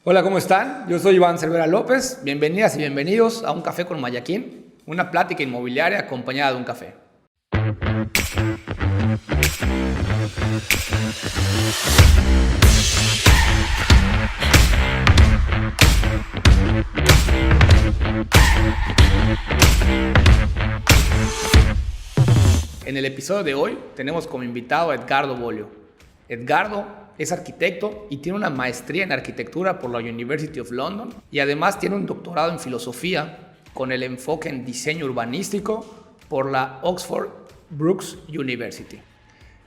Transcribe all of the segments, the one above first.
Hola, ¿cómo están? Yo soy Iván Cervera López. Bienvenidas y bienvenidos a Un Café con Mayaquín, una plática inmobiliaria acompañada de un café. En el episodio de hoy tenemos como invitado a Edgardo Bolio. Edgardo es arquitecto y tiene una maestría en arquitectura por la University of London y además tiene un doctorado en filosofía con el enfoque en diseño urbanístico por la Oxford Brookes University.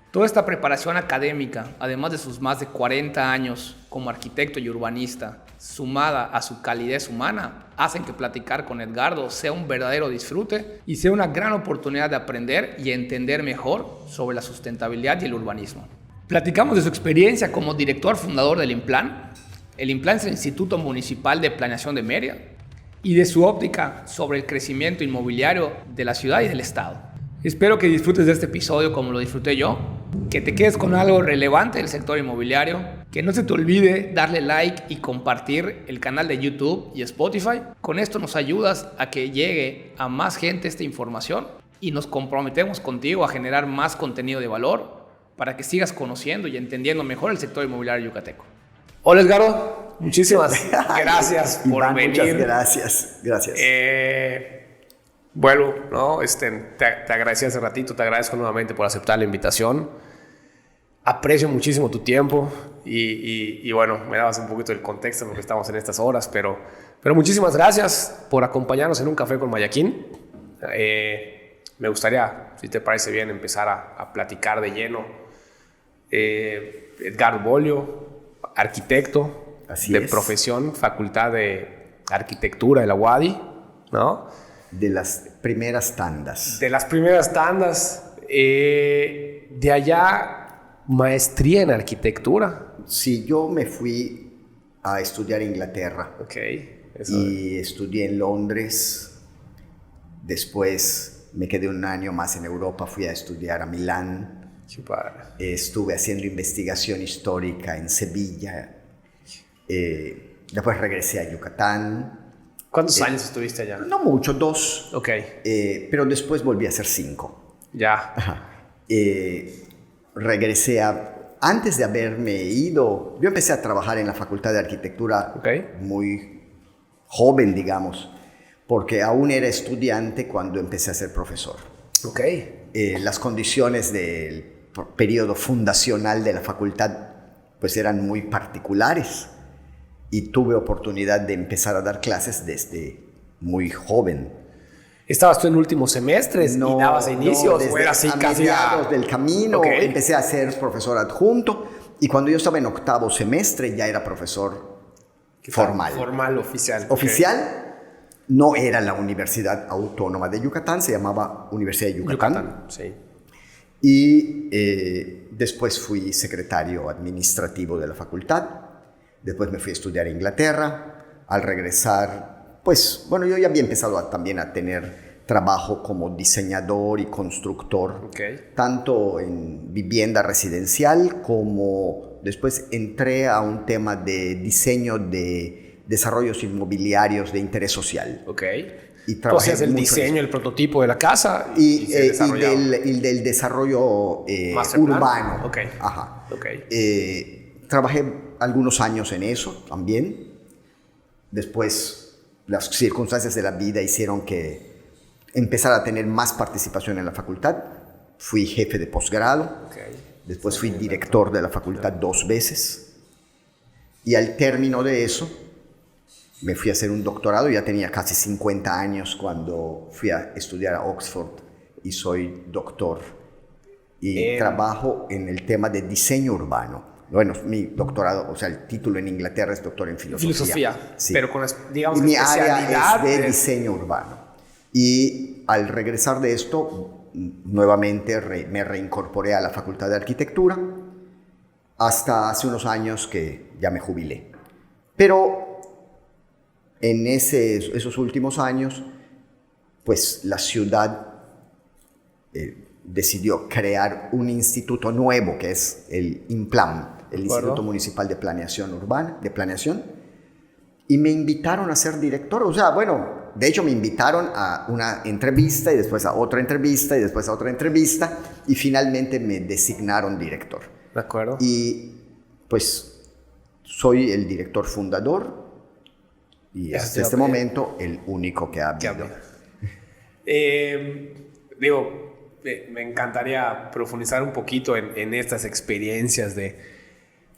Toda esta preparación académica, además de sus más de 40 años como arquitecto y urbanista, sumada a su calidez humana, hacen que platicar con Edgardo sea un verdadero disfrute y sea una gran oportunidad de aprender y entender mejor sobre la sustentabilidad y el urbanismo. Platicamos de su experiencia como director fundador del INPLAN. El INPLAN es el Instituto Municipal de Planeación de Mérida, y de su óptica sobre el crecimiento inmobiliario de la ciudad y del estado. Espero que disfrutes de este episodio como lo disfruté yo, que te quedes con algo relevante del sector inmobiliario, que no se te olvide darle like y compartir el canal de YouTube y Spotify. Con esto nos ayudas a que llegue a más gente esta información y nos comprometemos contigo a generar más contenido de valor para que sigas conociendo y entendiendo mejor el sector inmobiliario yucateco. Hola Edgardo, muchísimas gracias por Iván, venir. Muchas gracias. Vuelvo, ¿no? Te agradecí hace ratito, te agradezco nuevamente por aceptar la invitación. Aprecio muchísimo tu tiempo y bueno, me dabas un poquito el contexto en lo que estamos en estas horas, pero muchísimas gracias por acompañarnos en Un Café con Mayaquín. Me gustaría, si te parece bien, empezar a platicar de lleno. Edgardo Bolio, arquitecto de profesión, Facultad de Arquitectura de la UADY, ¿no? De las primeras tandas. De las primeras tandas. De allá, maestría en arquitectura. Sí, yo me fui a estudiar a Inglaterra. Ok. Y estudié en Londres. Después me quedé un año más en Europa, fui a estudiar a Milán. Estuve haciendo investigación histórica en Sevilla. Después regresé a Yucatán. ¿Cuántos años estuviste allá? No mucho, 2. Ok. Pero después volví a hacer 5. Ya. Regresé antes de haberme ido, yo empecé a trabajar en la Facultad de Arquitectura muy joven, digamos, porque aún era estudiante cuando empecé a ser profesor. Ok. Las condiciones del periodo fundacional de la facultad pues eran muy particulares y tuve oportunidad de empezar a dar clases desde muy joven. ¿Estabas tú en últimos semestres y dabas inicios? Desde ¿O era así a casi mediados del camino empecé a ser profesor adjunto y cuando yo estaba en 8º semestre ya era profesor formal. Formal, oficial. Oficial. No era la Universidad Autónoma de Yucatán, se llamaba Universidad de Yucatán. Sí. Y después fui secretario administrativo de la facultad. Después me fui a estudiar a Inglaterra. Al regresar, pues, bueno, yo ya había empezado también a tener trabajo como diseñador y constructor, tanto en vivienda residencial como después entré a un tema de diseño de desarrollos inmobiliarios de interés social. Y trabajé entonces el diseño, el prototipo de la casa y del desarrollo urbano. Ajá. Trabajé algunos años en eso también. Después las circunstancias de la vida hicieron que empezara a tener más participación en la facultad. Fui jefe de posgrado. Después fui director de la facultad 2 veces. Y al término de eso me fui a hacer un doctorado. Ya tenía casi 50 años cuando fui a estudiar a Oxford y soy doctor. Y trabajo en el tema de diseño urbano. Bueno, mi doctorado, o sea, el título en Inglaterra es doctor en filosofía. Sí. Pero con, digamos, y mi área es de de diseño urbano. Y al regresar de esto, nuevamente me reincorporé a la Facultad de Arquitectura hasta hace unos años que ya me jubilé. Pero en esos últimos años, pues la ciudad decidió crear un instituto nuevo que es el INPLAN, el Instituto Municipal de Planeación Urbana, y me invitaron a ser director. O sea, bueno, de hecho me invitaron a una entrevista y después a otra entrevista y después a otra entrevista y finalmente me designaron director. De acuerdo. Y pues soy el director fundador y hasta este momento el único que ha habido. Me encantaría profundizar un poquito en estas experiencias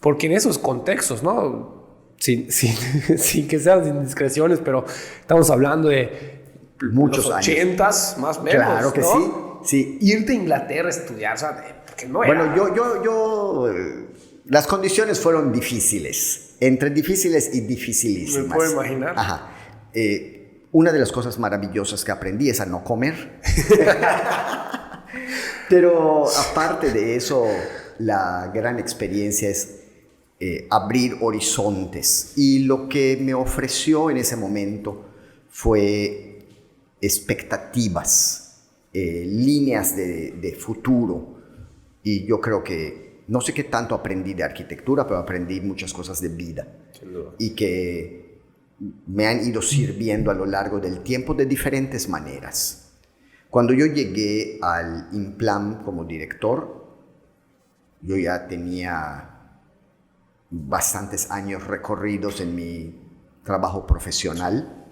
porque en esos contextos, ¿no? Sin que sean indiscreciones, pero estamos hablando de muchos los 80s, más o menos. Claro que ¿no? sí. Irte a Inglaterra a estudiar, o sea, porque no era... Bueno, yo las condiciones fueron difíciles, entre difíciles y dificilísimas. Me puedo imaginar. Ajá. Una de las cosas maravillosas que aprendí es a no comer. Pero aparte de eso, la gran experiencia es abrir horizontes. Y lo que me ofreció en ese momento fue expectativas, líneas de futuro. Y yo creo que, no sé qué tanto aprendí de arquitectura, pero aprendí muchas cosas de vida. Sin duda. Y que me han ido sirviendo a lo largo del tiempo de diferentes maneras. Cuando yo llegué al Implan como director, yo ya tenía bastantes años recorridos en mi trabajo profesional.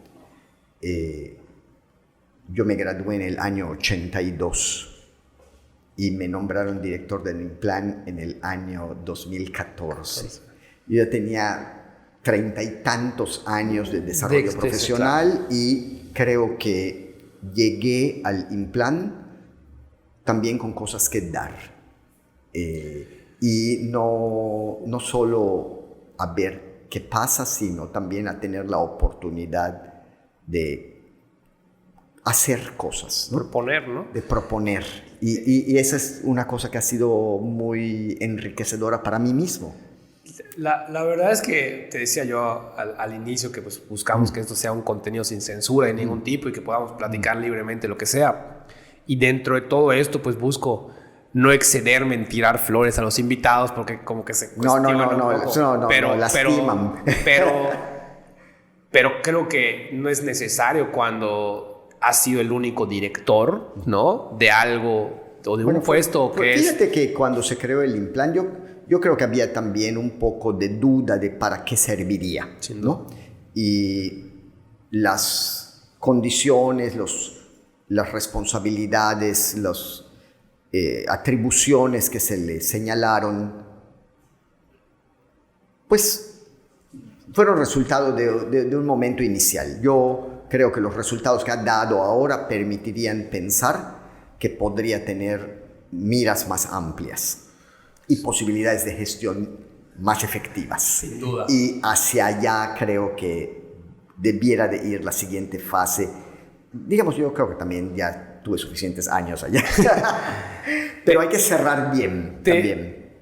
Yo me gradué en el año 82 y me nombraron director del Implan en el año 2014. Yo ya tenía 30 y tantos años de desarrollo profesional y creo que llegué al Implan también con cosas que dar. Y no solo a ver qué pasa, sino también a tener la oportunidad de hacer cosas, ¿no? Proponer, ¿no? De proponer. Y esa es una cosa que ha sido muy enriquecedora para mí mismo. La verdad es que te decía yo al inicio que pues buscamos que esto sea un contenido sin censura de ningún tipo y que podamos platicar libremente lo que sea. Y dentro de todo esto pues busco no excederme en tirar flores a los invitados porque como que se cuestionan no, lastiman. Pero creo que no es necesario cuando has sido el único director, ¿no? De algo o de un puesto que fíjate que cuando se creó el Implan yo creo que había también un poco de duda de para qué serviría, ¿no? Y las condiciones, las responsabilidades, las atribuciones que se le señalaron, pues fueron resultado de un momento inicial. Yo creo que los resultados que ha dado ahora permitirían pensar que podría tener miras más amplias y posibilidades de gestión más efectivas. Sin duda. Y hacia allá creo que debiera de ir la siguiente fase. Digamos, yo creo que también ya tuve suficientes años allá. Pero hay que cerrar bien también.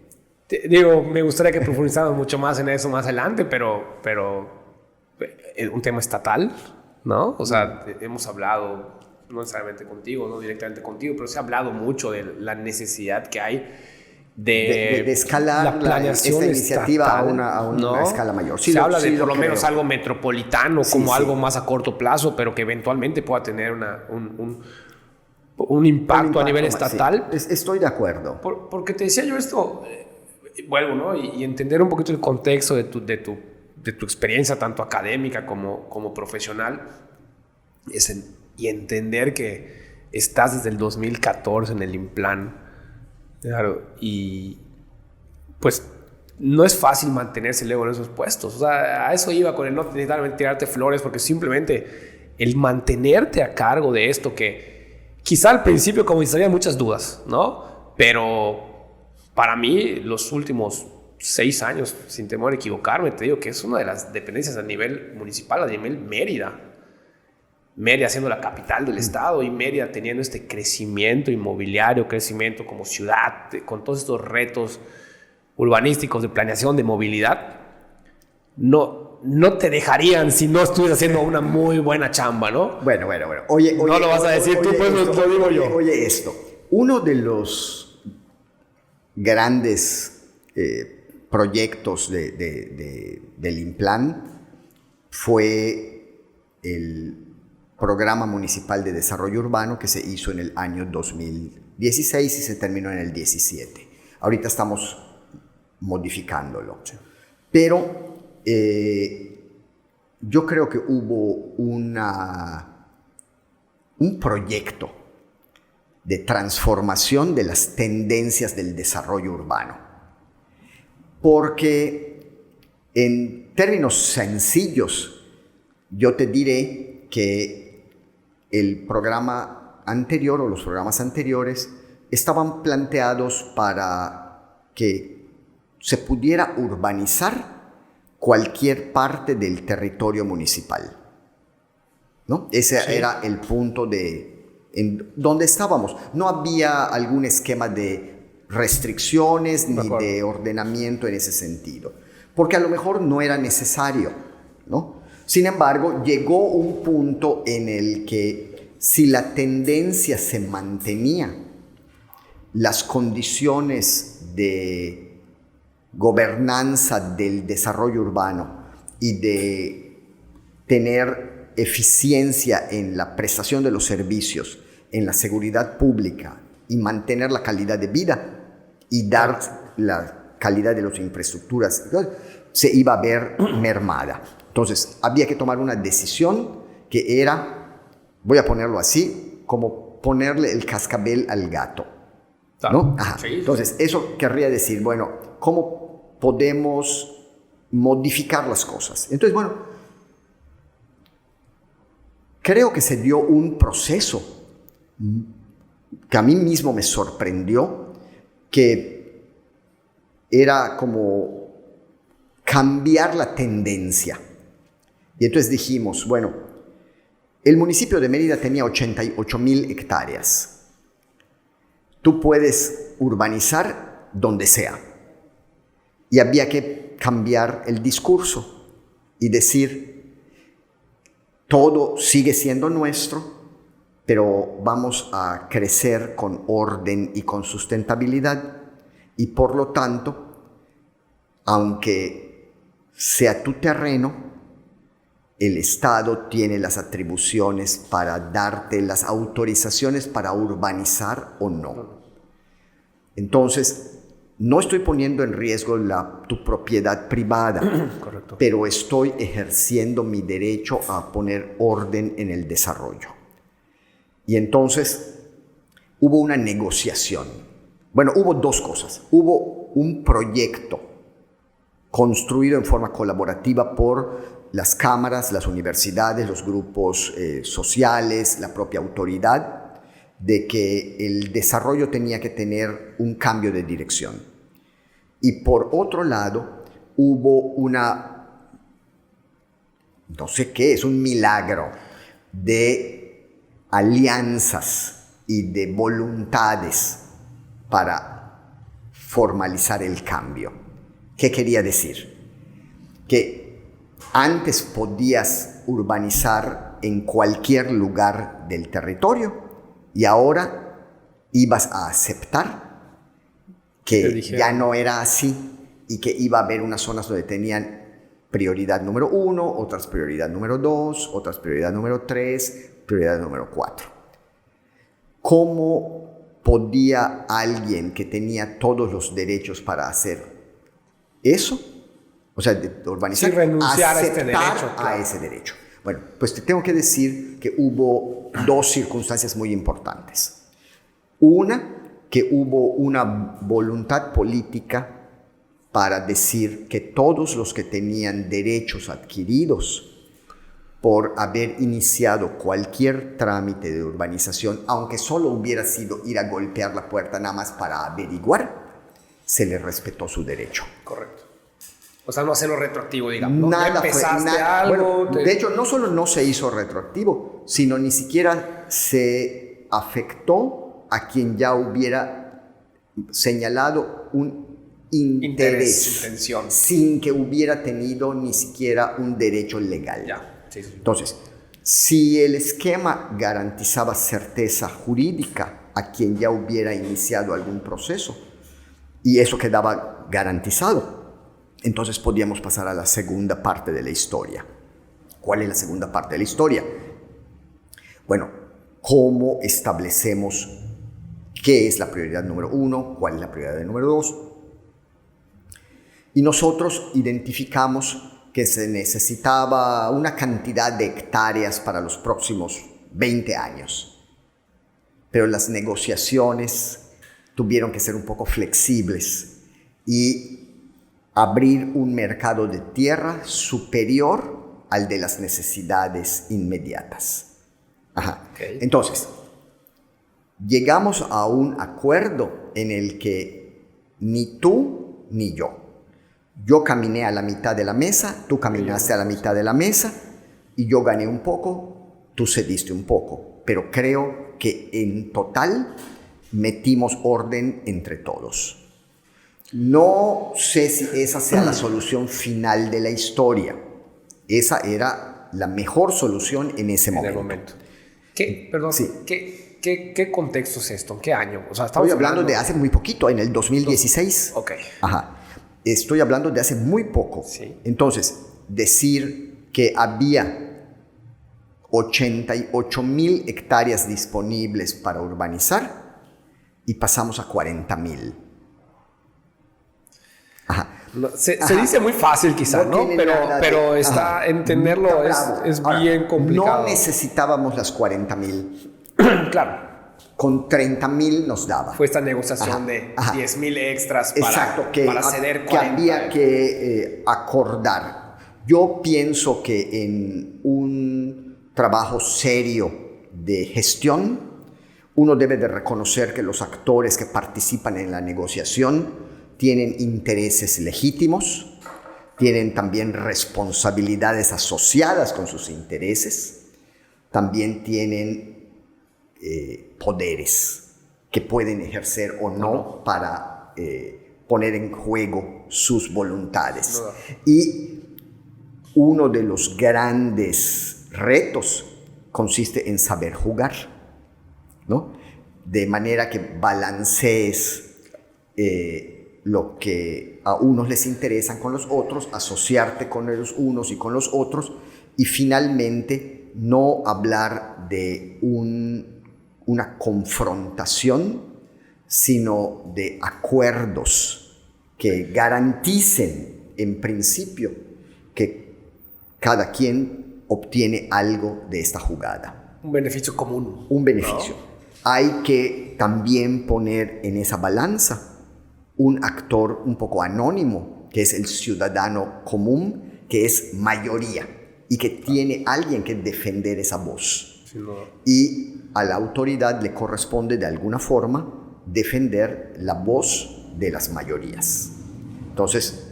Me gustaría que profundizáramos mucho más en eso más adelante, pero un tema estatal, ¿no? O sea, hemos hablado, no necesariamente contigo, no directamente contigo, pero se ha hablado mucho de la necesidad que hay de escalar la planeación esta iniciativa estatal, a una escala mayor. Se habla de por lo menos algo metropolitano, como algo más a corto plazo, pero que eventualmente pueda tener un impacto a nivel estatal. Sí, estoy de acuerdo. Porque te decía yo esto, vuelvo, ¿no? Y entender un poquito el contexto de tu experiencia, tanto académica como profesional, y entender que estás desde el 2014 en el Implan. Claro, y pues no es fácil mantenerse luego en esos puestos. O sea, a eso iba con el no necesariamente tirarte flores, porque simplemente el mantenerte a cargo de esto que quizá al principio como había muchas dudas, ¿no? Pero para mí los últimos 6 años, sin temor a equivocarme, te digo que es una de las dependencias a nivel municipal, a nivel Mérida siendo la capital del estado y Mérida teniendo este crecimiento inmobiliario, crecimiento como ciudad, con todos estos retos urbanísticos de planeación, de movilidad, no te dejarían si no estuvieras haciendo una muy buena chamba, ¿no? Bueno. Oye, no lo vas a decir tú, pues lo digo yo. Oye esto, uno de los grandes proyectos del Implan fue el Programa Municipal de Desarrollo Urbano que se hizo en el año 2016 y se terminó en el 17. Ahorita estamos modificándolo. Sí. Pero yo creo que hubo un proyecto de transformación de las tendencias del desarrollo urbano. Porque en términos sencillos, yo te diré que el programa anterior o los programas anteriores estaban planteados para que se pudiera urbanizar cualquier parte del territorio municipal, ¿no? Ese era el punto en donde estábamos. No había algún esquema de restricciones ni de ordenamiento en ese sentido, porque a lo mejor no era necesario, ¿no? Sin embargo, llegó un punto en el que si la tendencia se mantenía, las condiciones de gobernanza del desarrollo urbano y de tener eficiencia en la prestación de los servicios, en la seguridad pública y mantener la calidad de vida y dar la calidad de las infraestructuras, se iba a ver mermada. Entonces, había que tomar una decisión que era, voy a ponerlo así, como ponerle el cascabel al gato, ¿no? Ajá. Sí. Entonces, eso querría decir, bueno, ¿cómo podemos modificar las cosas? Entonces, bueno, creo que se dio un proceso que a mí mismo me sorprendió, que era como cambiar la tendencia. Y entonces dijimos, bueno, el municipio de Mérida tenía 88,000 hectáreas. Tú puedes urbanizar donde sea. Y había que cambiar el discurso y decir, todo sigue siendo nuestro, pero vamos a crecer con orden y con sustentabilidad. Y por lo tanto, aunque sea tu terreno, el Estado tiene las atribuciones para darte las autorizaciones para urbanizar o no. Entonces, no estoy poniendo en riesgo tu propiedad privada, correcto, pero estoy ejerciendo mi derecho a poner orden en el desarrollo. Y entonces hubo una negociación. Bueno, hubo dos cosas. Hubo un proyecto construido en forma colaborativa por las cámaras, las universidades, los grupos sociales, la propia autoridad, de que el desarrollo tenía que tener un cambio de dirección. Y por otro lado, hubo no sé qué, es un milagro de alianzas y de voluntades para formalizar el cambio. ¿Qué quería decir? Que antes podías urbanizar en cualquier lugar del territorio y ahora ibas a aceptar que ya no era así y que iba a haber unas zonas donde tenían prioridad número 1, otras prioridad número 2, otras prioridad número 3, prioridad número 4. ¿Cómo podía alguien que tenía todos los derechos para hacer eso, o sea, de urbanizar, sí, renunciar aceptar a este derecho, a ese derecho? Bueno, pues te tengo que decir que hubo dos circunstancias muy importantes. Una, que hubo una voluntad política para decir que todos los que tenían derechos adquiridos por haber iniciado cualquier trámite de urbanización, aunque solo hubiera sido ir a golpear la puerta nada más para averiguar, se les respetó su derecho. Correcto. O sea, no hacerlo retroactivo, digamos. Nada empezaste algo. Bueno, de hecho, no solo no se hizo retroactivo, sino ni siquiera se afectó a quien ya hubiera señalado un interés, intención, sin que hubiera tenido ni siquiera un derecho legal. Ya, sí. Entonces, si el esquema garantizaba certeza jurídica a quien ya hubiera iniciado algún proceso, y eso quedaba garantizado, entonces podíamos pasar a la segunda parte de la historia. ¿Cuál es la segunda parte de la historia? Bueno, ¿cómo establecemos qué es la prioridad número 1? ¿Cuál es la prioridad número 2? Y nosotros identificamos que se necesitaba una cantidad de hectáreas para los próximos 20 años. Pero las negociaciones tuvieron que ser un poco flexibles y abrir un mercado de tierra superior al de las necesidades inmediatas. Okay. Entonces, llegamos a un acuerdo en el que ni tú ni yo caminé a la mitad de la mesa, tú caminaste a la mitad de la mesa y yo gané un poco, tú cediste un poco. Pero creo que en total metimos orden entre todos. No sé si esa sea la solución final de la historia. Esa era la mejor solución en ese momento. Perdón, sí. ¿Qué contexto es esto? ¿En qué año? O sea, estoy hablando de hace muy poquito, en el 2016. Ok. Estoy hablando de hace muy poco. Sí. Entonces, decir que había 88,000 hectáreas disponibles para urbanizar y pasamos a 40,000. Se dice muy fácil quizá, ¿no? Pero entenderlo es bien complicado. No necesitábamos las 40,000. Claro. Con 30,000 nos daba. Fue esta negociación de 10,000 extras para ceder 40. Que había que acordar. Yo pienso que en un trabajo serio de gestión, uno debe de reconocer que los actores que participan en la negociación tienen intereses legítimos, tienen también responsabilidades asociadas con sus intereses, también tienen poderes que pueden ejercer o no para poner en juego sus voluntades. Y uno de los grandes retos consiste en saber jugar, ¿no? De manera que balancees lo que a unos les interesan con los otros, asociarte con los unos y con los otros, y finalmente no hablar de una confrontación, sino de acuerdos que garanticen en principio que cada quien obtiene algo de esta jugada. Un beneficio común. Un beneficio. ¿No? Hay que también poner en esa balanza un actor un poco anónimo, que es el ciudadano común, que es mayoría y que tiene alguien que defender esa voz. Sí, no. Y a la autoridad le corresponde de alguna forma defender la voz de las mayorías. Entonces,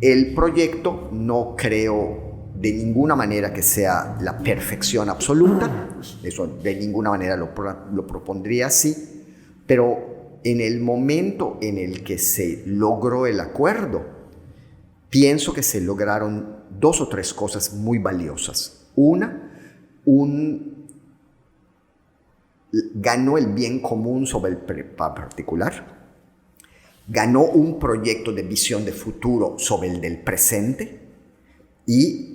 el proyecto no creo de ninguna manera que sea la perfección absoluta, eso de ninguna manera lo propondría así, pero en el momento en el que se logró el acuerdo, pienso que se lograron 2 o 3 cosas muy valiosas. Una, ganó el bien común sobre el particular, ganó un proyecto de visión de futuro sobre el del presente y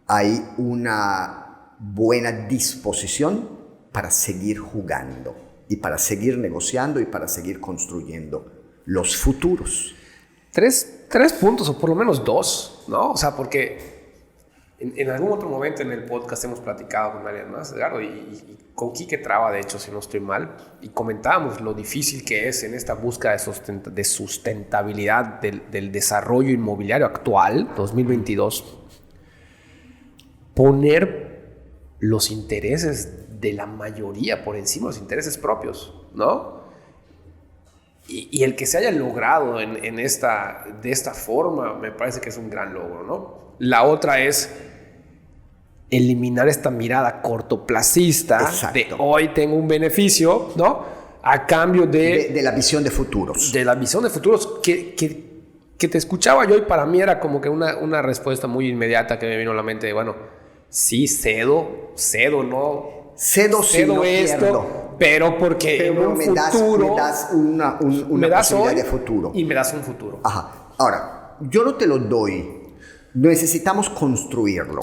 hay una buena disposición para seguir jugando y para seguir negociando y para seguir construyendo los futuros. Tres puntos, o por lo menos 2, ¿no? O sea, porque en algún otro momento en el podcast hemos platicado con alguien más, Edgardo, y con Quique Traba, de hecho, si no estoy mal, y comentábamos lo difícil que es en esta búsqueda de sustentabilidad del desarrollo inmobiliario actual, 2022, poner los intereses de la mayoría por encima de los intereses propios, ¿no? Y el que se haya logrado de esta forma me parece que es un gran logro, ¿no? La otra es eliminar esta mirada cortoplacista. Exacto. De hoy tengo un beneficio, ¿no? A cambio de la visión de futuros. De la visión de futuros que te escuchaba yo y para mí era como que una respuesta muy inmediata que me vino a la mente de, bueno, sí, cedo, ¿no? Cedo si no esto, pierdo. Pero porque en un futuro... Me das una posibilidad de futuro. Y me das un futuro. Ajá. Ahora, yo no te lo doy necesitamos construirlo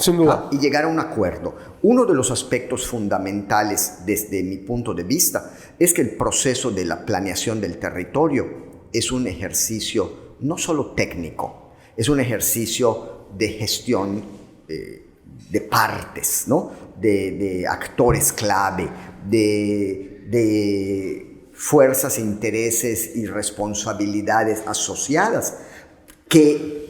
y llegar a un acuerdo. Uno de los aspectos fundamentales desde mi punto de vista es que el proceso de la planeación del territorio es un ejercicio no solo técnico, es un ejercicio de gestión de partes, ¿no? de actores clave, de fuerzas, intereses y responsabilidades asociadas que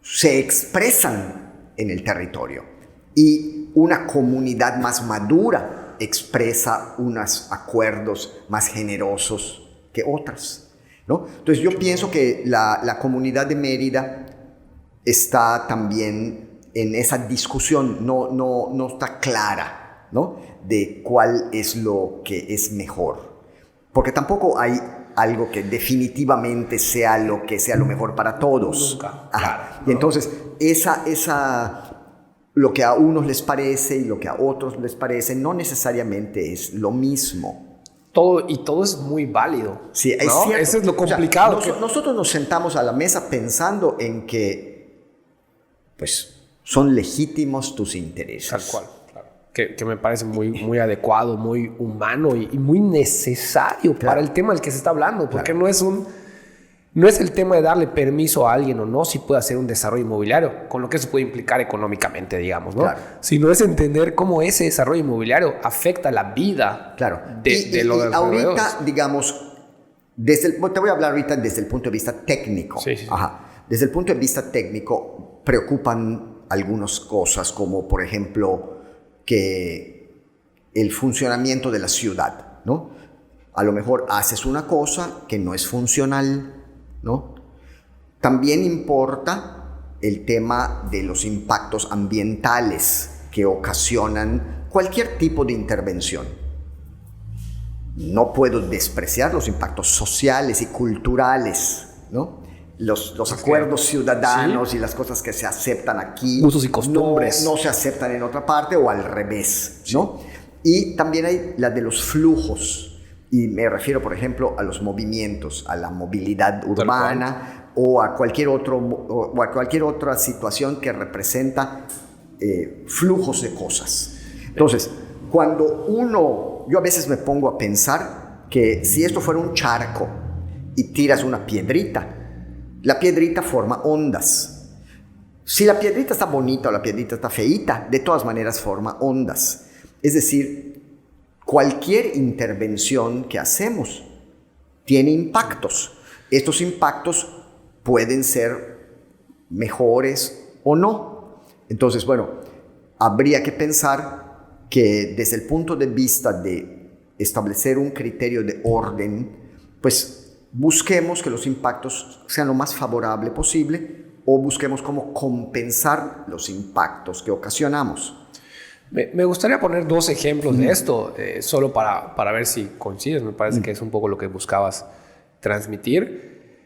se expresan en el territorio, y una comunidad más madura expresa unos acuerdos más generosos que otras, ¿no? Entonces yo pienso que la comunidad de Mérida está también en esa discusión, no está clara, ¿no? De cuál es lo que es mejor, porque tampoco hay algo que definitivamente sea lo mejor para todos. Nunca, claro, ¿no? Y entonces lo que a unos les parece y lo que a otros les parece no necesariamente es lo mismo. Todo es muy válido. Sí, es ¿no? cierto. Eso es lo complicado. O sea, nosotros nos sentamos a la mesa pensando en que pues son legítimos tus intereses. Tal cual. Que me parece muy adecuado, muy humano y muy necesario para el tema del que se está hablando, porque no es el tema de darle permiso a alguien o no si puede hacer un desarrollo inmobiliario, con lo que eso puede implicar económicamente, digamos, ¿no? Sino es entender cómo ese desarrollo inmobiliario afecta la vida de los ahorita, digamos, te voy a hablar ahorita desde el punto de vista técnico. Sí. Desde el punto de vista técnico preocupan algunas cosas, como por ejemplo que el funcionamiento de la ciudad, ¿no? A lo mejor haces una cosa que no es funcional, ¿no? También importa el tema de los impactos ambientales que ocasionan cualquier tipo de intervención. No puedo despreciar los impactos sociales y culturales, ¿no? Los acuerdos ciudadanos y las cosas que se aceptan aquí, usos y costumbres, no se aceptan en otra parte, o al revés, ¿no? Y también hay la de los flujos, y me refiero, por ejemplo, a los movimientos, a la movilidad urbana o a cualquier otra situación que representa flujos de cosas. Entonces, yo a veces me pongo a pensar que si esto fuera un charco y tiras una piedrita, la piedrita forma ondas. Si la piedrita está bonita o la piedrita está feíta, de todas maneras forma ondas. Es decir, cualquier intervención que hacemos tiene impactos. Estos impactos pueden ser mejores o no. Entonces, bueno, habría que pensar que desde el punto de vista de establecer un criterio de orden, pues busquemos que los impactos sean lo más favorable posible, o busquemos cómo compensar los impactos que ocasionamos. Me gustaría poner dos ejemplos de esto, solo para ver si coincides. Me parece que es un poco lo que buscabas transmitir.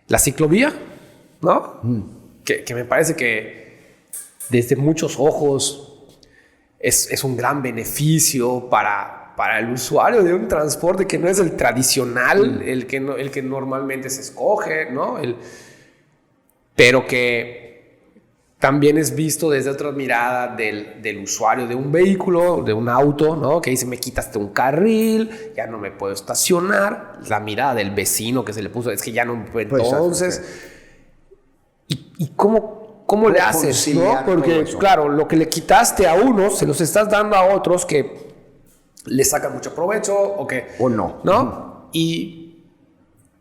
La ciclovía, ¿no? Que me parece que desde muchos ojos es un gran beneficio para el usuario de un transporte que no es el tradicional, el que normalmente se escoge, ¿no? Pero que también es visto desde otra mirada del usuario de un vehículo, de un auto, ¿no? Que dice, me quitaste un carril, ya no me puedo estacionar. La mirada del vecino que se le puso, es que ya no me puedo. Entonces, ¿y cómo le haces, no? Porque, claro, lo que le quitaste a unos, se los estás dando a otros que le sacan mucho provecho o no. ¿no?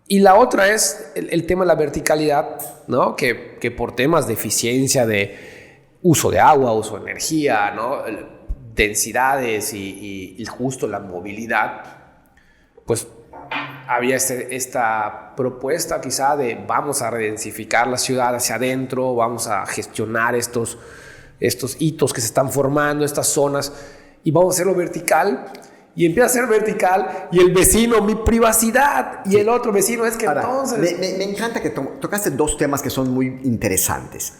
Y la otra es el tema de la verticalidad, ¿no? Que por temas de eficiencia, de uso de agua, uso de energía, ¿no? Densidades y justo la movilidad, pues había esta propuesta quizá de vamos a redensificar la ciudad hacia adentro, vamos a gestionar estos hitos que se están formando, estas zonas, y vamos a hacerlo vertical. Y empieza a ser vertical y el vecino, mi privacidad, y el otro vecino es que ahora, entonces... Me encanta que tocaste dos temas que son muy interesantes.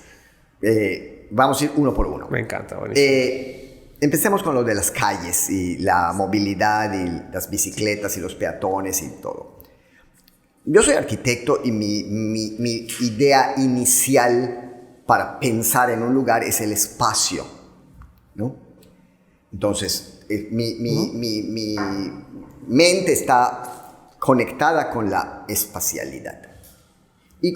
Vamos a ir uno por uno. Me encanta. Buenísimo. Empecemos con lo de las calles y la movilidad y las bicicletas y los peatones y todo. Yo soy arquitecto y mi idea inicial para pensar en un lugar es el espacio, ¿no? Entonces, mi mente está conectada con la espacialidad. Y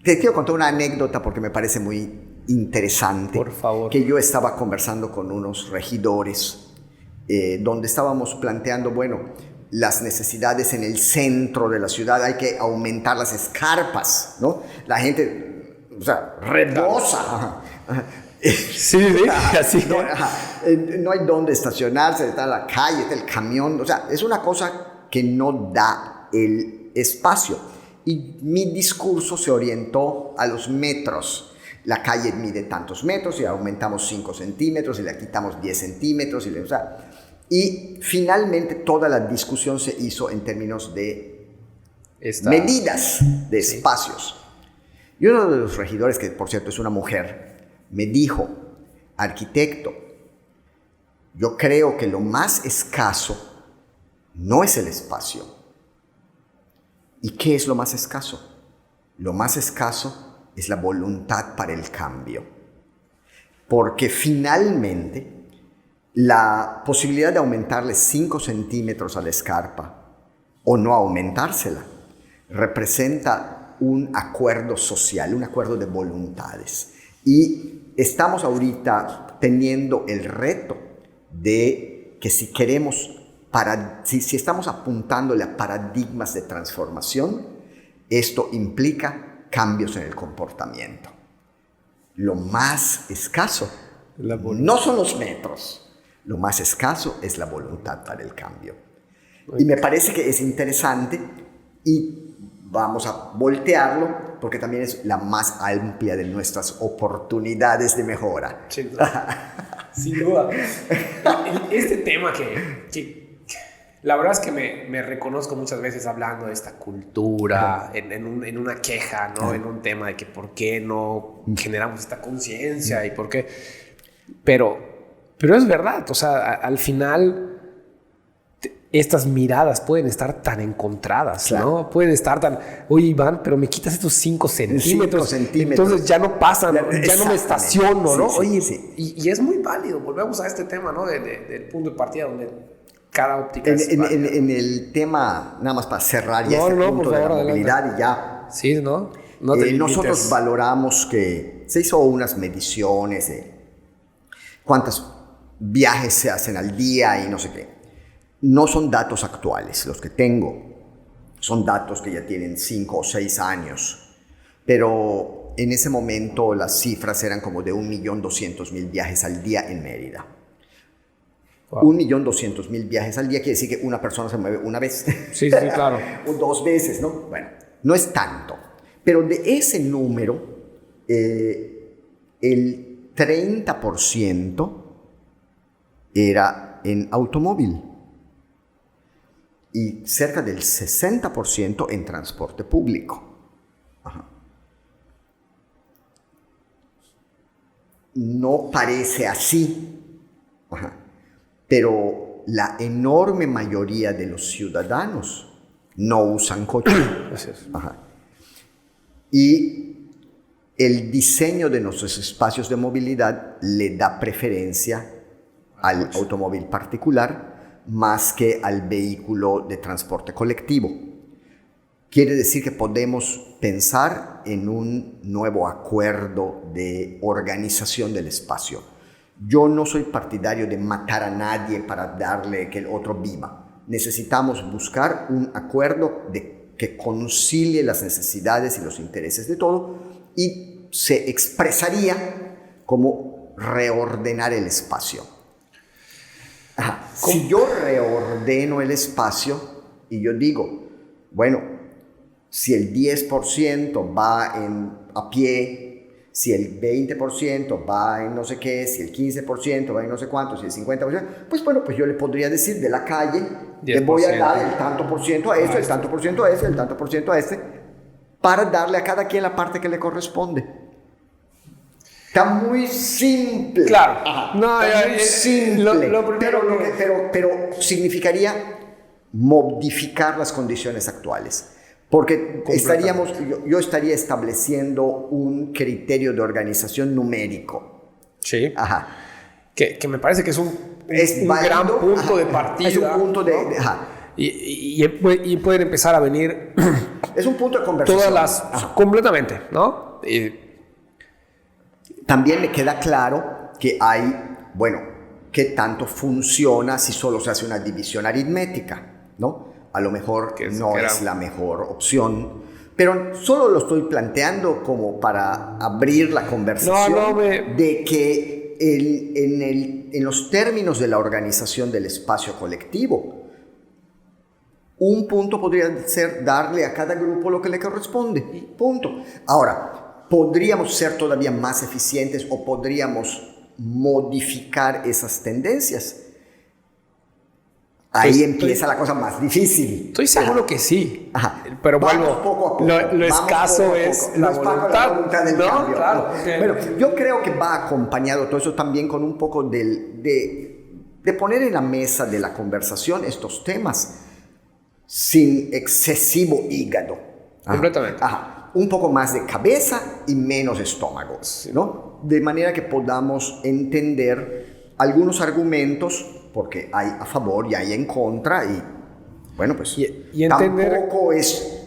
te quiero contar una anécdota porque me parece muy interesante. Por favor. Que yo estaba conversando con unos regidores donde estábamos planteando, bueno, las necesidades en el centro de la ciudad, hay que aumentar las escarpas, ¿no? La gente, o sea, rebosa. Sí, así. No hay dónde estacionarse, está la calle, está el camión, o sea, es una cosa que no da el espacio. Y mi discurso se orientó a los metros. La calle mide tantos metros y aumentamos 5 centímetros y le quitamos 10 centímetros. Y finalmente toda la discusión se hizo en términos de medidas de espacios. Y uno de los regidores, que por cierto es una mujer, me dijo: arquitecto, yo creo que lo más escaso no es el espacio. ¿Y qué es lo más escaso? Lo más escaso es la voluntad para el cambio. Porque finalmente la posibilidad de aumentarle 5 centímetros a la escarpa o no aumentársela representa un acuerdo social, un acuerdo de voluntades. Y estamos ahorita teniendo el reto de que si queremos, si estamos apuntándole a paradigmas de transformación, esto implica cambios en el comportamiento. Lo más escaso no son los metros. Lo más escaso es la voluntad para el cambio. Y me parece que es interesante y vamos a voltearlo porque también es la más amplia de nuestras oportunidades de mejora. Sin duda. Sin duda. Este tema que la verdad es que me reconozco muchas veces hablando de esta cultura, en una queja, ¿no? En un tema de que por qué no generamos esta conciencia y por qué... Pero es verdad, o sea, al final estas miradas pueden estar tan encontradas, claro, ¿no? Pueden estar tan, oye Iván, pero me quitas estos 5 centímetros, entonces ya no pasan, ya no me estaciono, ¿no? Sí, oye, sí. Y es muy válido, volvemos a este tema, ¿no? Del punto de partida donde cada óptica en el tema, nada más para cerrar ya punto de la movilidad y ya. Sí, ¿no? Nosotros valoramos que se hizo unas mediciones de cuántos viajes se hacen al día y no sé qué. No son datos actuales los que tengo, son datos que ya tienen 5 o 6 años, pero en ese momento las cifras eran como de 1.200.000 viajes al día en Mérida. Wow. 1.200.000 viajes al día quiere decir que una persona se mueve una vez. Sí, claro. O 2 veces, ¿no? Bueno, no es tanto, pero de ese número, el 30% era en automóvil y cerca del 60% en transporte público. Ajá. No parece así, ajá, pero la enorme mayoría de los ciudadanos no usan coche. Ajá. Y el diseño de nuestros espacios de movilidad le da preferencia al automóvil particular más que al vehículo de transporte colectivo. Quiere decir que podemos pensar en un nuevo acuerdo de organización del espacio. Yo no soy partidario de matar a nadie para darle que el otro viva. Necesitamos buscar un acuerdo que concilie las necesidades y los intereses de todo y se expresaría como reordenar el espacio. Si yo reordeno el espacio y yo digo, bueno, si el 10% va a pie, si el 20% va en no sé qué, si el 15% va en no sé cuánto, si el 50%, pues bueno, pues yo le podría decir de la calle, le voy a dar el tanto por ciento a esto, el tanto por ciento a este, el tanto por ciento a este, para darle a cada quien la parte que le corresponde. Está muy simple. Claro. No, está muy simple. Pero significaría modificar las condiciones actuales. Porque yo estaría estableciendo un criterio de organización numérico. Sí. Ajá. Que me parece que es un gran punto de partida. Es un punto de... ¿no? Y pueden empezar a venir... Es un punto de conversación. Completamente, ¿no? También me queda claro que hay, qué tanto funciona si solo se hace una división aritmética, ¿no? A lo mejor no es la mejor opción, pero solo lo estoy planteando como para abrir la conversación de que en los términos de la organización del espacio colectivo, un punto podría ser darle a cada grupo lo que le corresponde, punto. Ahora, ¿podríamos ser todavía más eficientes o podríamos modificar esas tendencias? Ahí empieza la cosa más difícil. Estoy seguro que sí. Ajá. Pero vamos poco a poco. Lo escaso es la voluntad del cambio. Claro. Bueno, yo creo que va acompañado todo eso también con un poco de poner en la mesa de la conversación estos temas sin excesivo hígado. Completamente. Ajá. Un poco más de cabeza y menos estómago, ¿no? De manera que podamos entender algunos argumentos, porque hay a favor y hay en contra, y bueno, pues y entender, tampoco es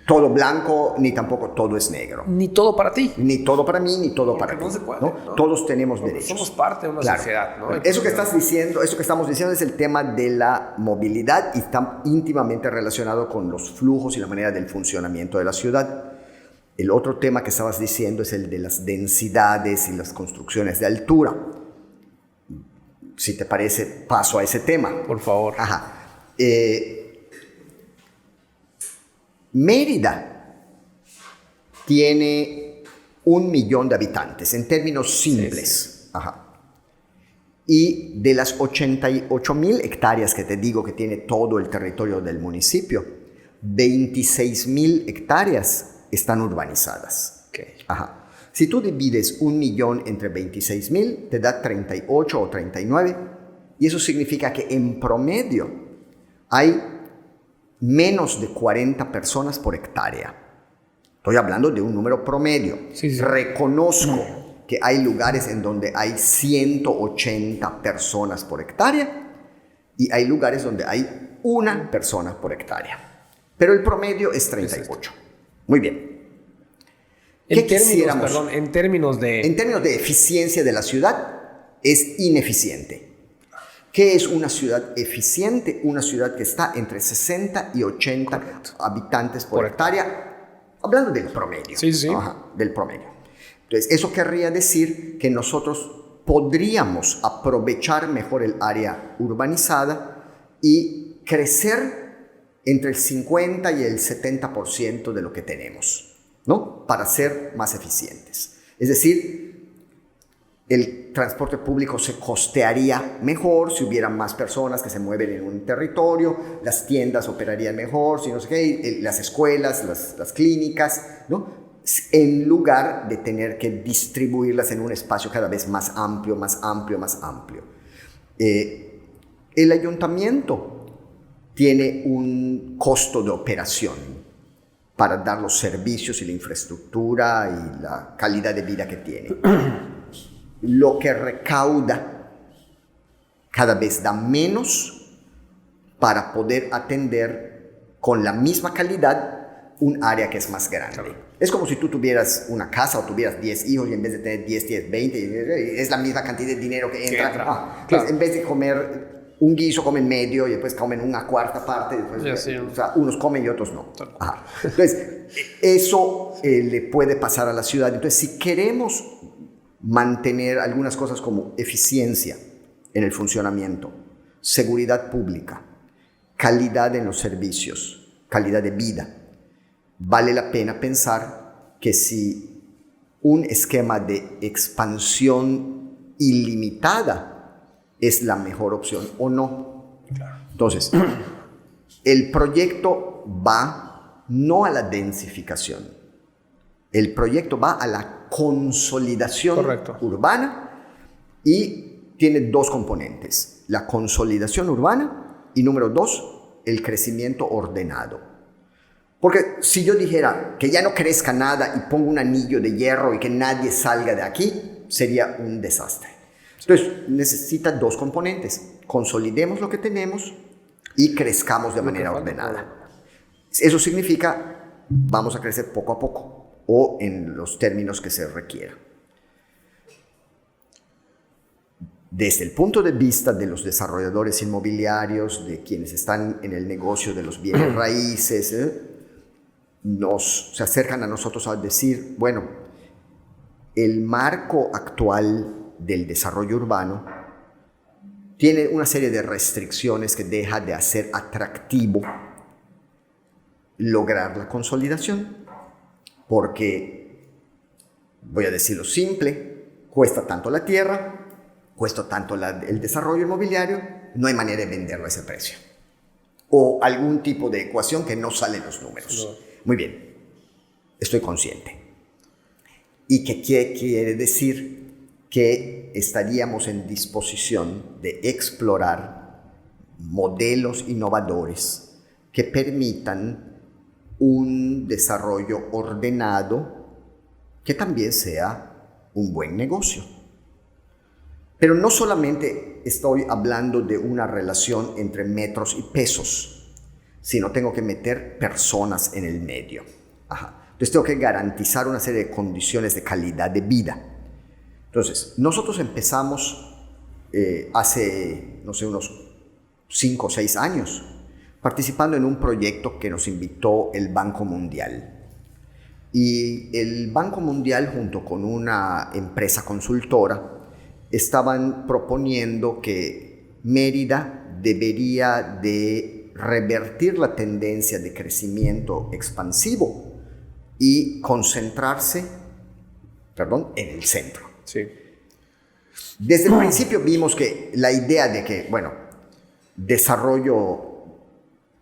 todo blanco, ni tampoco todo es negro. Ni todo para ti. Ni todo para mí, ni todo para ti. No se puede, ¿no? ¿no? Todos tenemos derechos. Somos parte de una sociedad, ¿no? Eso que estamos diciendo es el tema de la movilidad y está íntimamente relacionado con los flujos y la manera del funcionamiento de la ciudad. El otro tema que estabas diciendo es el de las densidades y las construcciones de altura. Si te parece, paso a ese tema. Por favor. Ajá. Mérida tiene 1 millón de habitantes, en términos simples. Sí. Ajá. Y de las 88,000 hectáreas que te digo que tiene todo el territorio del municipio, 26,000 hectáreas están urbanizadas. Okay. Ajá. Si tú divides 1 millón entre 26,000, te da 38 o 39, y eso significa que en promedio hay menos de 40 personas por hectárea. Estoy hablando de un número promedio. Sí. Reconozco que hay lugares en donde hay 180 personas por hectárea y hay lugares donde hay 1 persona por hectárea. Pero el promedio es 38. Muy bien. En términos de eficiencia de la ciudad, es ineficiente. ¿Qué es una ciudad eficiente? Una ciudad que está entre 60 y 80 habitantes por hectárea, hablando del promedio. Sí. Ajá, del promedio. Entonces, eso querría decir que nosotros podríamos aprovechar mejor el área urbanizada y crecer entre el 50 y el 70% de lo que tenemos, ¿no? Para ser más eficientes. Es decir, el transporte público se costearía mejor si hubiera más personas que se mueven en un territorio, las tiendas operarían mejor, si no sé qué, las escuelas, las clínicas, ¿no? En lugar de tener que distribuirlas en un espacio cada vez más amplio. El ayuntamiento tiene un costo de operación para dar los servicios y la infraestructura y la calidad de vida que tiene. Lo que recauda cada vez da menos para poder atender con la misma calidad un área que es más grande. Claro. Es como si tú tuvieras una casa o tuvieras 10 hijos y en vez de tener 10, 20, es la misma cantidad de dinero que entra. Claro. Entonces, en vez de comer un guiso, comen medio y después comen una cuarta parte. Después, o sea, unos comen y otros no. Ajá. Entonces, eso le puede pasar a la ciudad. Entonces, si queremos mantener algunas cosas como eficiencia en el funcionamiento, seguridad pública, calidad en los servicios, calidad de vida, vale la pena pensar que si un esquema de expansión ilimitada es la mejor opción o no. Entonces, el proyecto va no a la densificación, el proyecto va a la consolidación urbana y tiene 2 componentes: la consolidación urbana y número 2, el crecimiento ordenado. Porque si yo dijera que ya no crezca nada y pongo un anillo de hierro y que nadie salga de aquí, sería un desastre. Entonces, necesita dos componentes. Consolidemos lo que tenemos y crezcamos de manera ordenada. Eso significa, vamos a crecer poco a poco o en los términos que se requiera. Desde el punto de vista de los desarrolladores inmobiliarios, de quienes están en el negocio de los bienes raíces, se acercan a nosotros a decir, bueno, el marco actual del desarrollo urbano tiene una serie de restricciones que deja de hacer atractivo lograr la consolidación, porque, voy a decirlo simple, cuesta tanto la tierra, cuesta tanto el desarrollo inmobiliario, no hay manera de venderlo a ese precio. O algún tipo de ecuación que no sale en los números. No. Muy bien, estoy consciente. ¿Y qué quiere decir? Que estaríamos en disposición de explorar modelos innovadores que permitan un desarrollo ordenado que también sea un buen negocio. Pero no solamente estoy hablando de una relación entre metros y pesos, sino tengo que meter personas en el medio. Entonces tengo que garantizar una serie de condiciones de calidad de vida. Entonces, nosotros empezamos hace, no sé, unos 5 o 6 años, participando en un proyecto que nos invitó el Banco Mundial. Y el Banco Mundial, junto con una empresa consultora, estaban proponiendo que Mérida debería de revertir la tendencia de crecimiento expansivo y concentrarse, en el centro. Sí. Desde el principio vimos que la idea de que, desarrollo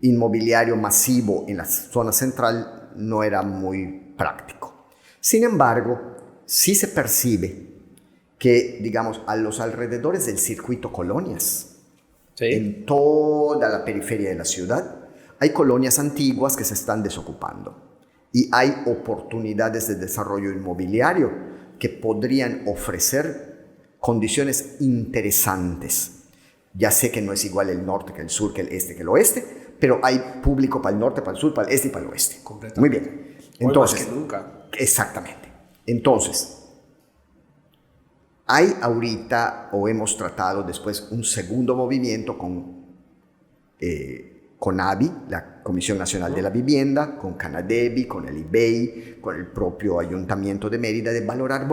inmobiliario masivo en la zona central no era muy práctico. Sin embargo, sí se percibe que, digamos, a los alrededores del circuito colonias, sí, en toda la periferia de la ciudad, hay colonias antiguas que se están desocupando y hay oportunidades de desarrollo inmobiliario que podrían ofrecer condiciones interesantes. Ya sé que no es igual el norte que el sur, que el este que el oeste, pero hay público para el norte, para el sur, para el este y para el oeste. Muy bien. Entonces, más que nunca. Exactamente. Entonces, hay ahorita, o hemos tratado después, un segundo movimiento con CONAVI, la Comisión Nacional de la Vivienda, con Canadevi, con el IBEI, con el propio Ayuntamiento de Mérida, de valorar,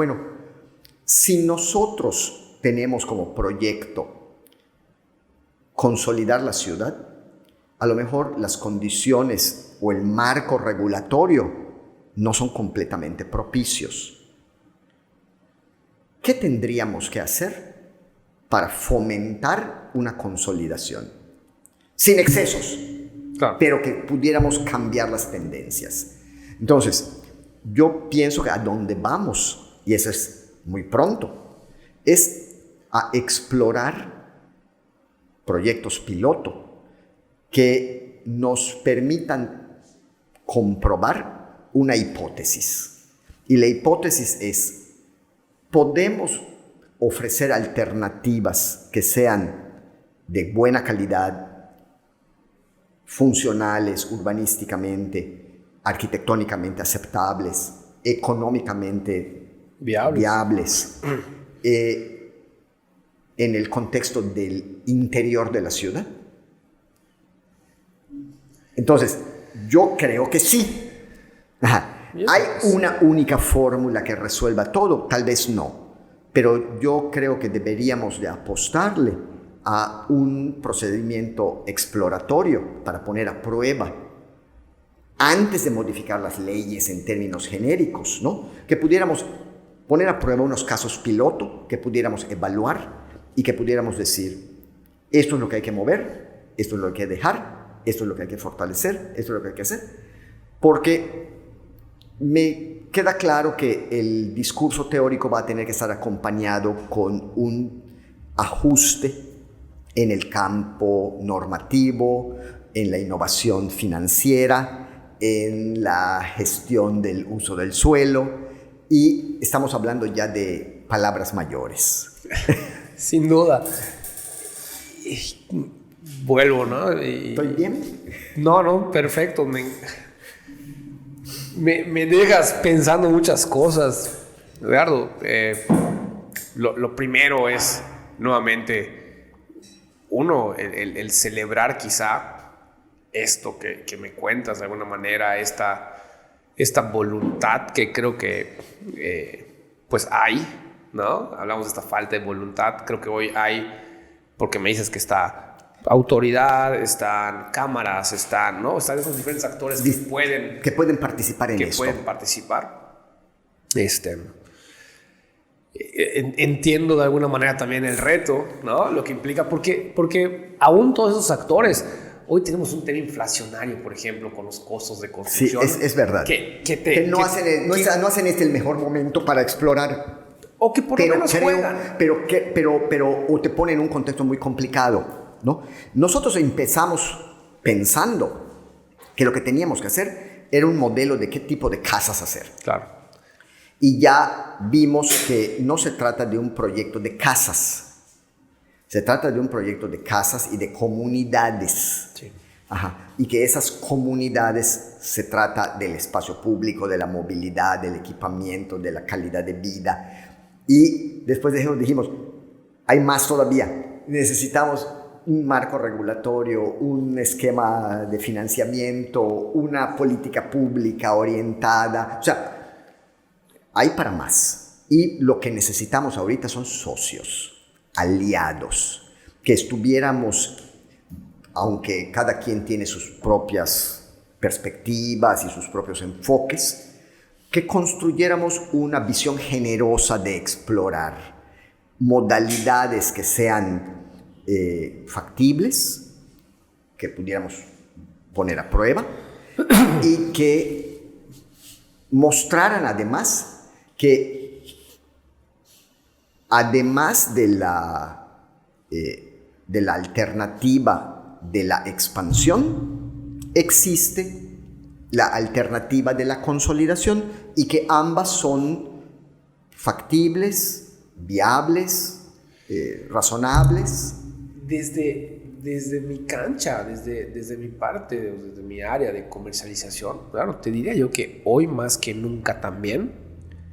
si nosotros tenemos como proyecto consolidar la ciudad, a lo mejor las condiciones o el marco regulatorio no son completamente propicios. ¿Qué tendríamos que hacer para fomentar una consolidación? Sin excesos, claro, pero que pudiéramos cambiar las tendencias. Entonces, yo pienso que a dónde vamos, y eso es muy pronto, es a explorar proyectos piloto que nos permitan comprobar una hipótesis. Y la hipótesis es: podemos ofrecer alternativas que sean de buena calidad, funcionales, urbanísticamente, arquitectónicamente aceptables, económicamente viables en el contexto del interior de la ciudad. Entonces, yo creo que sí. ¿Hay una única fórmula que resuelva todo? Tal vez no, pero yo creo que deberíamos de apostarle a un procedimiento exploratorio para poner a prueba, antes de modificar las leyes en términos genéricos, ¿no? Que pudiéramos poner a prueba unos casos piloto, que pudiéramos evaluar y que pudiéramos decir: esto es lo que hay que mover, esto es lo que hay que dejar, esto es lo que hay que fortalecer, esto es lo que hay que hacer, porque me queda claro que el discurso teórico va a tener que estar acompañado con un ajuste en el campo normativo, en la innovación financiera, en la gestión del uso del suelo, y estamos hablando ya de palabras mayores. Sin duda. Vuelvo, ¿no? ¿Estoy bien? No, perfecto. Me dejas pensando muchas cosas, Edgardo. Lo primero es, nuevamente, el celebrar quizá esto que me cuentas de alguna manera, esta voluntad que creo que pues hay, ¿no? Hablamos de esta falta de voluntad, creo que hoy hay, porque me dices que está autoridad, están cámaras, están esos diferentes actores que pueden participar en esto. Que pueden participar. Entiendo de alguna manera también el reto, ¿no? Lo que implica, porque aún todos esos actores, hoy tenemos un tema inflacionario, por ejemplo, con los costos de construcción. Sí, es verdad. Que no hacen el mejor momento para explorar. O que por lo menos juegan. Pero o te ponen en un contexto muy complicado, ¿no? Nosotros empezamos pensando que lo que teníamos que hacer era un modelo de qué tipo de casas hacer. Claro. Y ya vimos que no se trata de un proyecto de casas. Se trata de un proyecto de casas y de comunidades. Sí. Ajá. Y que esas comunidades se trata del espacio público, de la movilidad, del equipamiento, de la calidad de vida. Y después dijimos, hay más todavía. Necesitamos un marco regulatorio, un esquema de financiamiento, una política pública orientada. O sea, hay para más. Y lo que necesitamos ahorita son socios, aliados, que estuviéramos, aunque cada quien tiene sus propias perspectivas y sus propios enfoques, que construyéramos una visión generosa de explorar modalidades que sean factibles, que pudiéramos poner a prueba y que mostraran además que además de la alternativa de la expansión, existe la alternativa de la consolidación y que ambas son factibles, viables, razonables. Desde mi cancha, desde mi parte, desde mi área de comercialización, claro, te diría yo que hoy más que nunca también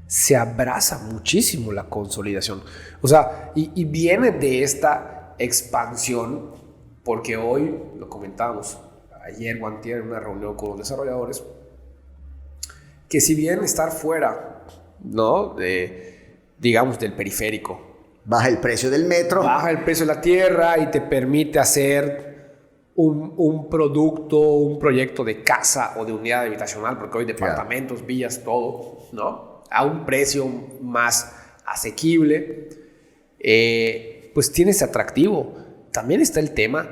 se abraza muchísimo la consolidación. O sea, y viene de esta expansión, porque hoy, lo comentábamos ayer o antier en una reunión con los desarrolladores, que si bien estar fuera, ¿no? Digamos, del periférico, baja el precio del metro, baja el precio de la tierra y te permite hacer un producto, un proyecto de casa o de unidad habitacional, porque hoy departamentos, claro, villas, todo, ¿no? A un precio más asequible, pues tiene ese atractivo. También está el tema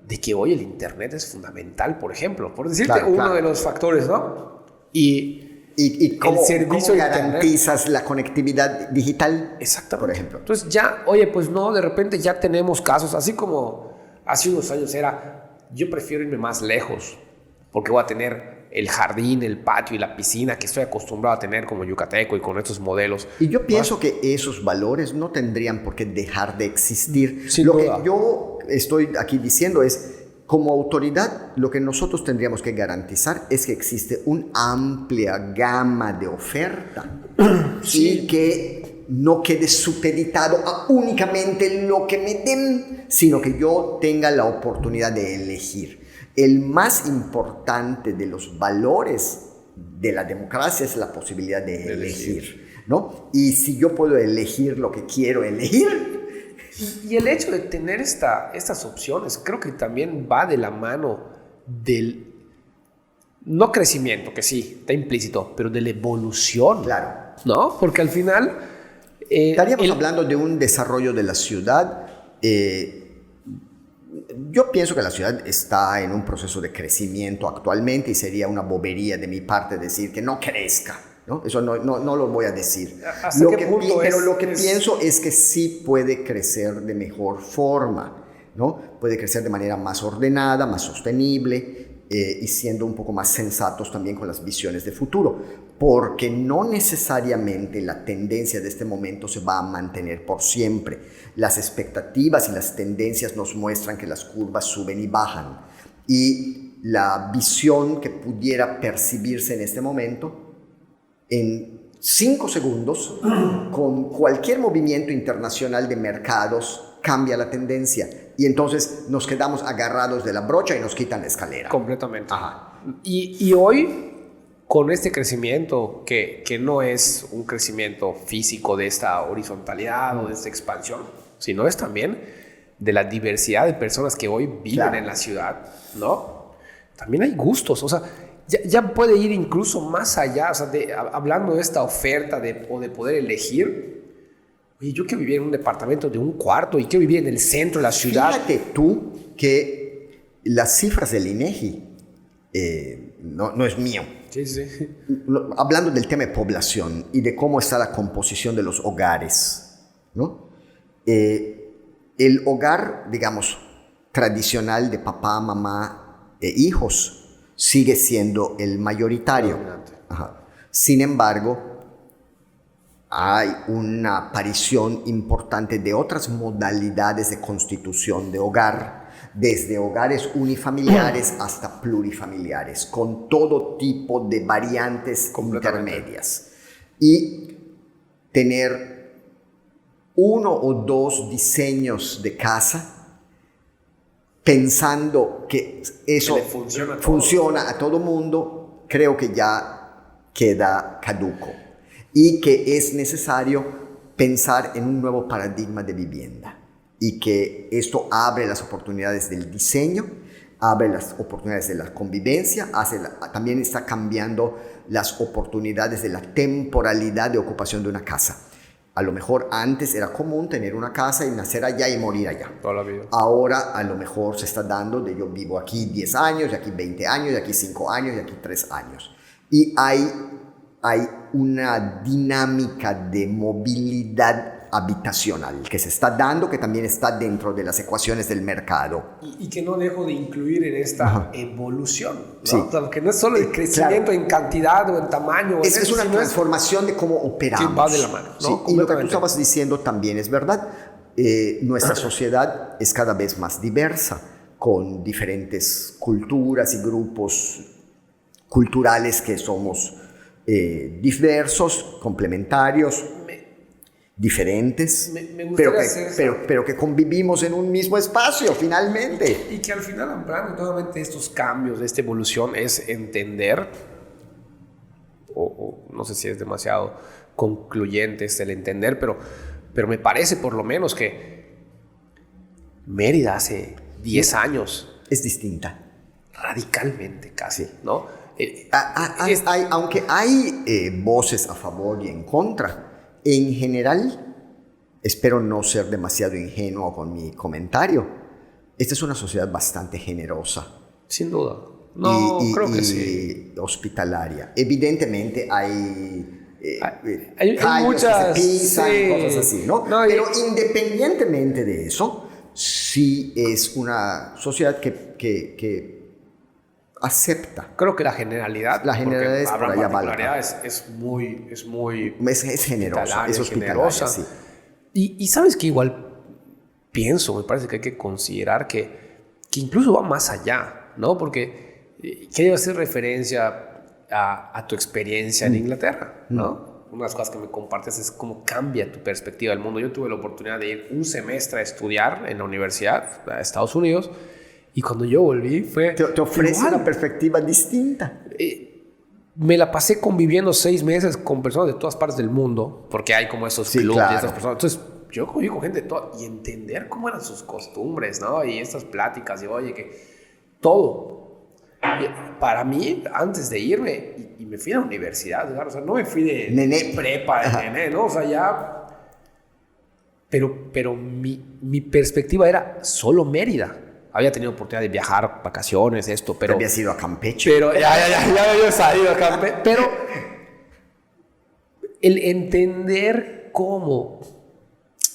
de que hoy el internet es fundamental, por ejemplo, por decirte uno de los factores, ¿no? ¿Y cómo, el servicio cómo garantizas la conectividad digital? Exactamente. Por ejemplo. Entonces ya, oye, pues no, de repente ya tenemos casos, así como hace unos años era, yo prefiero irme más lejos, porque voy a tener el jardín, el patio y la piscina que estoy acostumbrado a tener como yucateco y con estos modelos. Y yo pienso que esos valores no tendrían por qué dejar de existir. Sin Lo duda. que yo estoy aquí diciendo es, como autoridad, lo que nosotros tendríamos que garantizar es que existe una amplia gama de oferta y que no quede supeditado a únicamente lo que me den, sino que yo tenga la oportunidad de elegir. El más importante de los valores de la democracia es la posibilidad de elegir, ¿no? Y si yo puedo elegir lo que quiero elegir. Y el hecho de tener estas opciones creo que también va de la mano del no crecimiento, que sí, está implícito, pero de la evolución. Claro. ¿No? Porque al final... estaríamos hablando de un desarrollo de la ciudad. Yo pienso que la ciudad está en un proceso de crecimiento actualmente y sería una bobería de mi parte decir que no crezca, ¿no? Eso no lo voy a decir. Pero lo que pienso es que sí puede crecer de mejor forma, ¿no? Puede crecer de manera más ordenada, más sostenible, y siendo un poco más sensatos también con las visiones de futuro, porque no necesariamente la tendencia de este momento se va a mantener por siempre. Las expectativas y las tendencias nos muestran que las curvas suben y bajan, y la visión que pudiera percibirse en este momento, en 5 segundos, con cualquier movimiento internacional de mercados, cambia la tendencia. Y entonces nos quedamos agarrados de la brocha y nos quitan la escalera. Completamente. Ajá. Y hoy, con este crecimiento, que no es un crecimiento físico de esta horizontalidad o de esta expansión, sino es también de la diversidad de personas que hoy viven en la ciudad, ¿no? También hay gustos, o sea, ya puede ir incluso más allá, o sea, hablando de esta oferta o de poder elegir. Oye, yo quiero vivir en un departamento de un cuarto y quiero vivir en el centro de la ciudad. Fíjate tú que las cifras del INEGI, no es mío. Sí. Hablando del tema de población y de cómo está la composición de los hogares, ¿no? El hogar, digamos, tradicional de papá, mamá e hijos sigue siendo el mayoritario. Ajá. Sin embargo, hay una aparición importante de otras modalidades de constitución de hogar, desde hogares unifamiliares hasta plurifamiliares, con todo tipo de variantes intermedias. Y tener 1 o 2 diseños de casa, pensando que eso funciona a todo mundo, creo que ya queda caduco. Y que es necesario pensar en un nuevo paradigma de vivienda, y que esto abre las oportunidades del diseño, abre las oportunidades de la convivencia, también está cambiando las oportunidades de la temporalidad de ocupación de una casa. A lo mejor antes era común tener una casa y nacer allá y morir allá. Toda la vida. Ahora a lo mejor se está dando de yo vivo aquí 10 años, y aquí 20 años, y aquí 5 años, y aquí 3 años. Y hay una dinámica de movilidad habitacional que se está dando, que también está dentro de las ecuaciones del mercado. Y que no dejo de incluir en esta evolución, ¿no? Sí. O sea, que no es solo el crecimiento en cantidad o en tamaño. Es una transformación de cómo operamos. Que va de la mano, ¿no? Sí, y lo que tú estabas diciendo también es verdad. Nuestra sociedad es cada vez más diversa, con diferentes culturas y grupos culturales que somos diversos, complementarios, diferentes, pero que convivimos en un mismo espacio finalmente. Y que al final, hablando nuevamente de estos cambios, de esta evolución, es entender, o no sé si es demasiado concluyente el entender, pero me parece por lo menos que Mérida hace 10 años es distinta. Radicalmente casi, ¿no? Aunque hay voces a favor y en contra, en general, espero no ser demasiado ingenuo con mi comentario, esta es una sociedad bastante generosa. Sin duda. No, creo que sí. Hospitalaria. Evidentemente hay muchas que se pisan, cosas así, ¿no? Pero independientemente de eso, sí es una sociedad que acepta. Creo que la generalidad es por allá va. Es muy generosa, es hospitalaria, sí. Y sabes que igual pienso, me parece que hay que considerar que incluso va más allá, ¿no? Porque quiero hacer referencia a tu experiencia en Inglaterra, ¿no? Una de las cosas que me compartes es cómo cambia tu perspectiva del mundo. Yo tuve la oportunidad de ir un semestre a estudiar en la universidad de Estados Unidos. Y cuando yo volví fue... Te ofrece una perspectiva distinta. Me la pasé conviviendo 6 meses con personas de todas partes del mundo, porque hay como esos clubes de estas personas. Entonces, yo conviví con gente de todo y entender cómo eran sus costumbres, ¿no? Y estas pláticas, y oye, que todo. Y para mí, antes de irme, y me fui a la universidad, ¿no? O sea, no me fui de prepa, de nené, ¿no? O sea, ya... Pero mi perspectiva era solo Mérida. Había tenido oportunidad de viajar, vacaciones, esto, pero... Habías ido a Campeche. Pero ya había salido a Campeche. Pero el entender cómo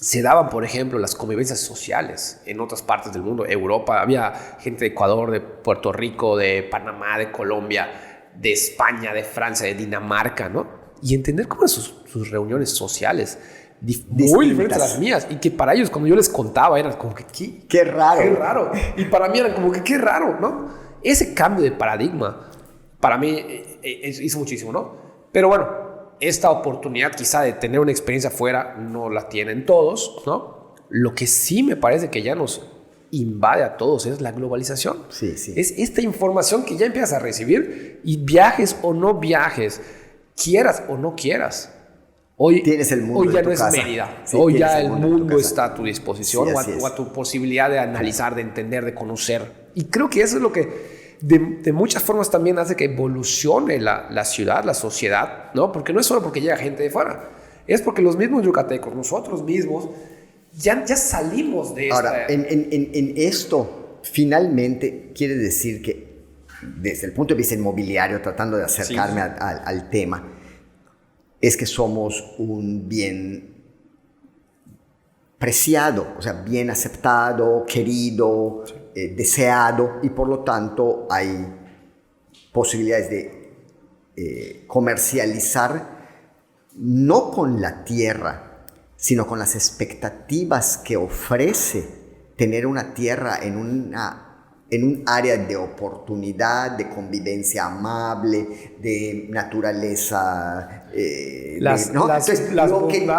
se daban, por ejemplo, las convivencias sociales en otras partes del mundo. Europa, había gente de Ecuador, de Puerto Rico, de Panamá, de Colombia, de España, de Francia, de Dinamarca, ¿no? Y entender cómo eran sus reuniones sociales muy diferentes a las mías, y que para ellos, cuando yo les contaba, eran como que qué raro. Qué raro. Y para mí eran como que qué raro, ¿no? Ese cambio de paradigma para mí hizo muchísimo, ¿no? Pero bueno, esta oportunidad quizá de tener una experiencia afuera no la tienen todos, ¿no? Lo que sí me parece que ya nos invade a todos es la globalización. Sí, sí. Es esta información que ya empiezas a recibir, y viajes o no viajes, quieras o no quieras. Hoy, tienes el mundo hoy ya en tu no es casa. Mérida. Sí, hoy ya el mundo mundo está a tu disposición, sí, o a tu posibilidad de analizar, de entender, de conocer. Y creo que eso es lo que de muchas formas también hace que evolucione la ciudad, la sociedad, ¿no? Porque no es solo porque llega gente de fuera, es porque los mismos yucatecos, nosotros mismos, ya salimos de Ahora, en esto, finalmente, quiere decir que, desde el punto de vista inmobiliario, tratando de acercarme al tema, es que somos un bien preciado, o sea, bien aceptado, querido, deseado, y por lo tanto hay posibilidades de comercializar no con la tierra, sino con las expectativas que ofrece tener una tierra en un área de oportunidad, de convivencia amable, de naturaleza. Entonces, lo que tú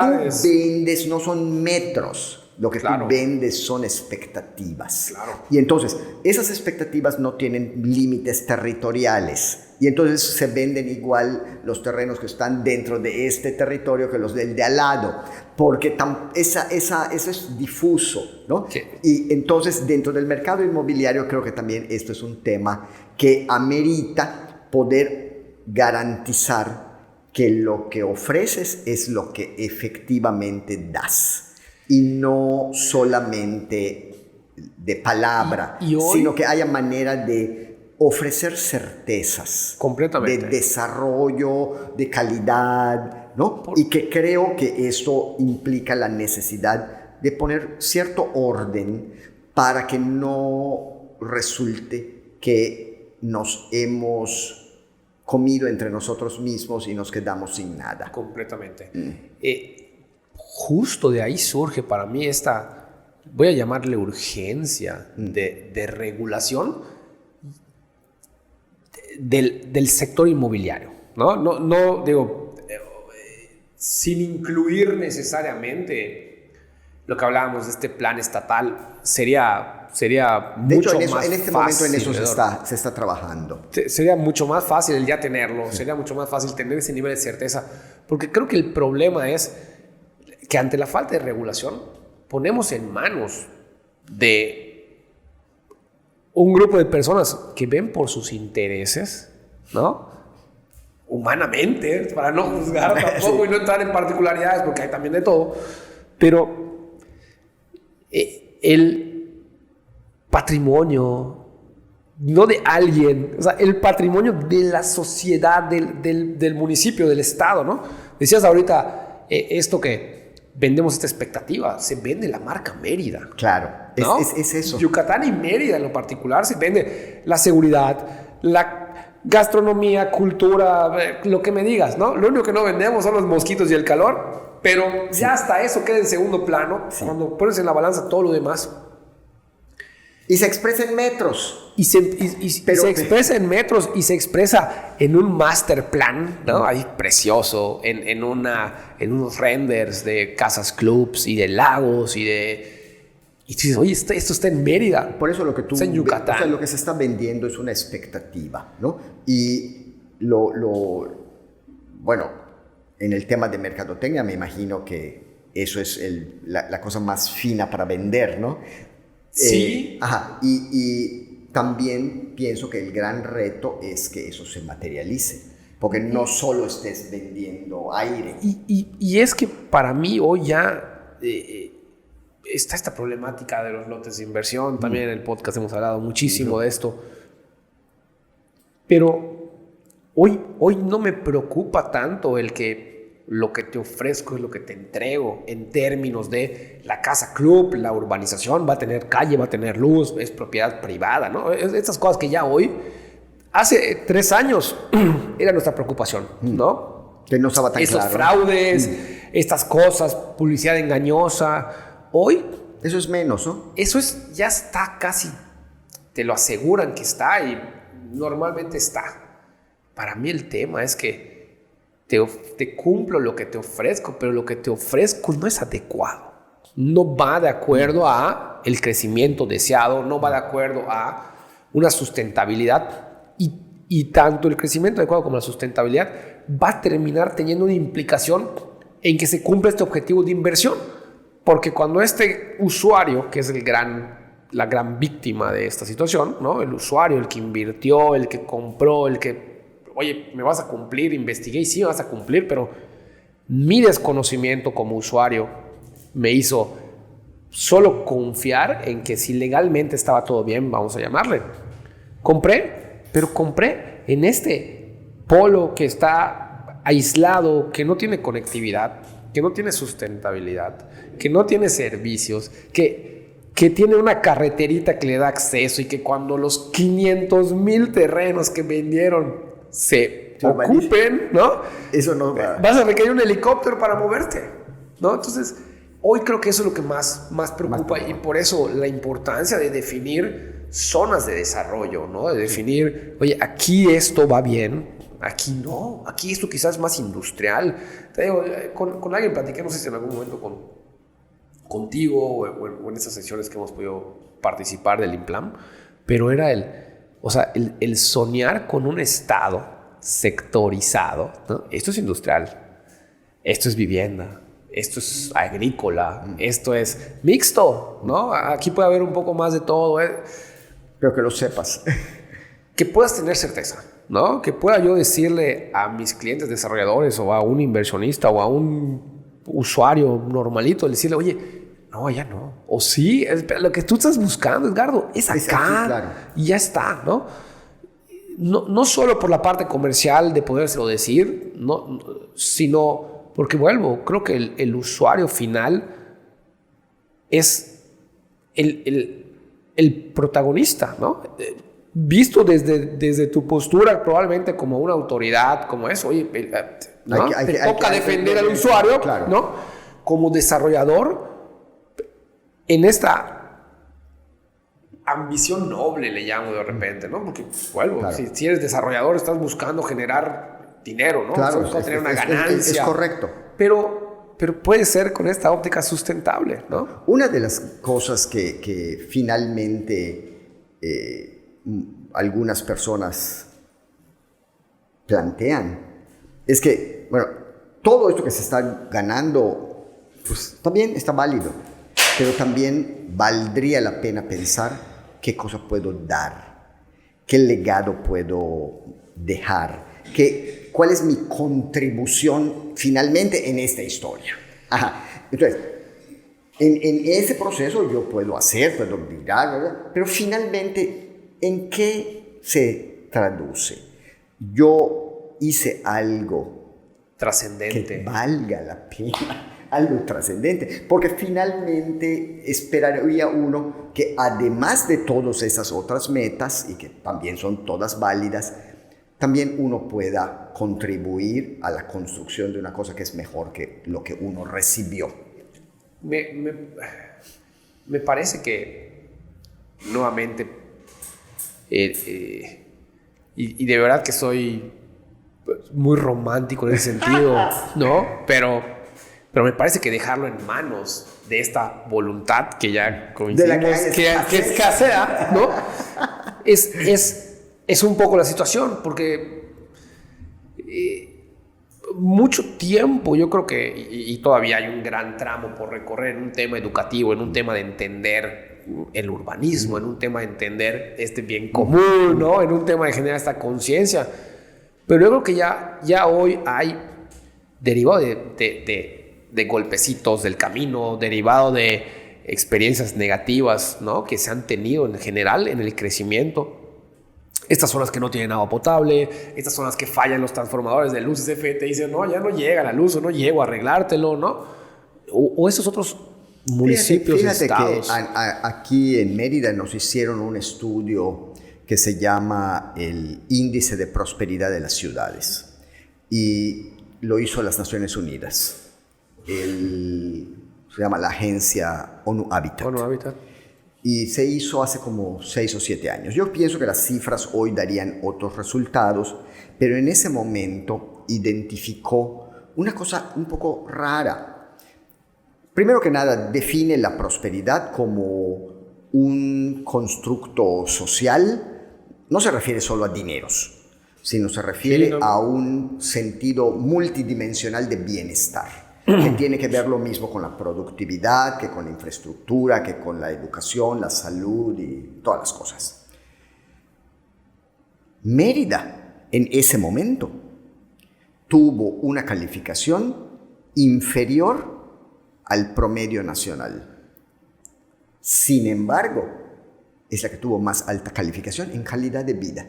vendes no son metros, lo que tú vendes son expectativas. Claro. Y entonces, esas expectativas no tienen límites territoriales. Y entonces se venden igual los terrenos que están dentro de este territorio que los del de al lado, porque eso es difuso, ¿no? Sí. Y entonces dentro del mercado inmobiliario creo que también esto es un tema que amerita poder garantizar que lo que ofreces es lo que efectivamente das, y no solamente de palabra, sino que haya manera de ofrecer certezas. Completamente. De desarrollo, de calidad, ¿no? Y que creo que esto implica la necesidad de poner cierto orden para que no resulte que nos hemos comido entre nosotros mismos y nos quedamos sin nada. Completamente. Justo de ahí surge para mí esta, voy a llamarle urgencia de regulación del sector inmobiliario, ¿no? No digo, sin incluir necesariamente lo que hablábamos de este plan estatal, sería de mucho hecho, más en este fácil, momento en eso se está trabajando. Sería mucho más fácil el ya tenerlo, sería mucho más fácil tener ese nivel de certeza, porque creo que el problema es que ante la falta de regulación ponemos en manos de un grupo de personas que ven por sus intereses, ¿no? Humanamente, para no juzgar tampoco y no entrar en particularidades, porque hay también de todo, pero el patrimonio, no de alguien, o sea, el patrimonio de la sociedad, del municipio, del estado, ¿no? Decías ahorita esto que vendemos esta expectativa, se vende la marca Mérida. Claro, ¿no? es eso. Yucatán y Mérida en lo particular se vende la seguridad, la gastronomía, cultura, lo que me digas, ¿no? Lo único que no vendemos son los mosquitos y el calor, pero ya hasta eso queda en segundo plano, cuando pones en la balanza todo lo demás. Y se expresa en metros. Y se expresa en metros y se expresa en un master plan, ¿no? Ahí precioso, en unos renders de casas clubs y de lagos y dices, oye, esto está en Mérida. Por eso lo que tú está en Yucatán. O sea, lo que se está vendiendo es una expectativa, ¿no? Y bueno, en el tema de mercadotecnia me imagino que eso es la cosa más fina para vender, ¿no? Sí. Y también pienso que el gran reto es que eso se materialice, porque no solo estés vendiendo aire. Y es que para mí hoy ya está esta problemática de los lotes de inversión. También en el podcast hemos hablado muchísimo de esto. Pero hoy no me preocupa tanto el que lo que te ofrezco es lo que te entrego en términos de la casa club, la urbanización, va a tener calle, va a tener luz, es propiedad privada, ¿no? Estas cosas que ya hoy, hace 3 años, era nuestra preocupación, ¿no? Que no estaba tan Estos claro. fraudes, estas cosas, publicidad engañosa. Hoy... Eso es menos, ¿no? Eso ya está casi, te lo aseguran que está y normalmente está. Para mí el tema es que te cumplo lo que te ofrezco, pero lo que te ofrezco no es adecuado. No va de acuerdo a el crecimiento deseado, no va de acuerdo a una sustentabilidad. Y tanto el crecimiento adecuado como la sustentabilidad va a terminar teniendo una implicación en que se cumpla este objetivo de inversión. Porque cuando este usuario, que es la gran víctima de esta situación, ¿no? El usuario, el que invirtió, el que compró, el que... Oye, ¿me vas a cumplir? Investigué y sí me vas a cumplir, pero mi desconocimiento como usuario me hizo solo confiar en que si legalmente estaba todo bien, vamos a llamarle. Compré en este polo que está aislado, que no tiene conectividad, que no tiene sustentabilidad, que no tiene servicios, que tiene una carreterita que le da acceso y que cuando los 500,000 terrenos que vendieron se ocupen, ¿no? Eso no va. Vas a requerir un helicóptero para moverte, ¿no? Entonces, hoy creo que eso es lo que más preocupa y por eso la importancia de definir zonas de desarrollo, ¿no? De definir, oye, aquí esto va bien, aquí no, aquí esto quizás es más industrial. Te digo, con alguien platiqué, no sé si en algún momento contigo o en esas sesiones que hemos podido participar del INPLAM, pero era el soñar con un estado sectorizado, ¿no? Esto es industrial, esto es vivienda, esto es agrícola, esto es mixto, ¿no? Aquí puede haber un poco más de todo. Pero que lo sepas. Que puedas tener certeza, ¿no? Que pueda yo decirle a mis clientes desarrolladores o a un inversionista o a un usuario normalito, decirle, oye, no, ya no. O sí, lo que tú estás buscando, Edgardo, es acá. Aquí, claro. Y ya está, ¿no? No solo por la parte comercial de podérselo decir, sino porque creo que el usuario final es el protagonista, ¿no? Visto desde tu postura probablemente como una autoridad, como eso, oye, ¿no? Te toca defender al usuario, claro, ¿no? Como desarrollador, en esta ambición noble le llamo de repente, ¿no? Porque, claro, si eres desarrollador estás buscando generar dinero, ¿no? Claro, estás buscando tener una ganancia. Es correcto. Pero puede ser con esta óptica sustentable, ¿no? Una de las cosas que finalmente algunas personas plantean es que, bueno, todo esto que se está ganando, pues también está válido, pero también valdría la pena pensar qué cosa puedo dar, qué legado puedo dejar, cuál es mi contribución finalmente en esta historia. Ajá. Entonces, en ese proceso yo puedo mirar, ¿verdad? Pero finalmente, ¿en qué se traduce? Yo hice algo trascendente que valga la pena, algo trascendente, porque finalmente esperaría uno que además de todas esas otras metas, y que también son todas válidas, también uno pueda contribuir a la construcción de una cosa que es mejor que lo que uno recibió. Me parece que nuevamente y de verdad que soy muy romántico en ese sentido, ¿no? Pero me parece que dejarlo en manos de esta voluntad que ya coincidimos que escasea, ¿no? Es un poco la situación, porque mucho tiempo yo creo que, y todavía hay un gran tramo por recorrer en un tema educativo, en un tema de entender el urbanismo, en un tema de entender este bien común, ¿no? En un tema de generar esta conciencia. Pero yo creo que ya hoy hay, derivado de golpecitos del camino, derivado de experiencias negativas, ¿no? Que se han tenido en general en el crecimiento, estas zonas que no tienen agua potable, estas zonas que fallan los transformadores de luz, CFE te dicen, no, ya no llega la luz o no llego a arreglártelo, ¿no? O esos otros municipios, fíjate estados. Que aquí en Mérida nos hicieron un estudio que se llama el Índice de Prosperidad de las Ciudades y lo hizo las Naciones Unidas. Se llama la agencia ONU Habitat. ONU Habitat. Y se hizo hace como 6 o 7 años. Yo pienso que las cifras hoy darían otros resultados, pero en ese momento identificó una cosa un poco rara. Primero que nada, define la prosperidad como un constructo social. No se refiere solo a dineros, sino se refiere a un sentido multidimensional de bienestar, que tiene que ver lo mismo con la productividad, que con la infraestructura, que con la educación, la salud y todas las cosas. Mérida, en ese momento, tuvo una calificación inferior al promedio nacional. Sin embargo, es la que tuvo más alta calificación en calidad de vida.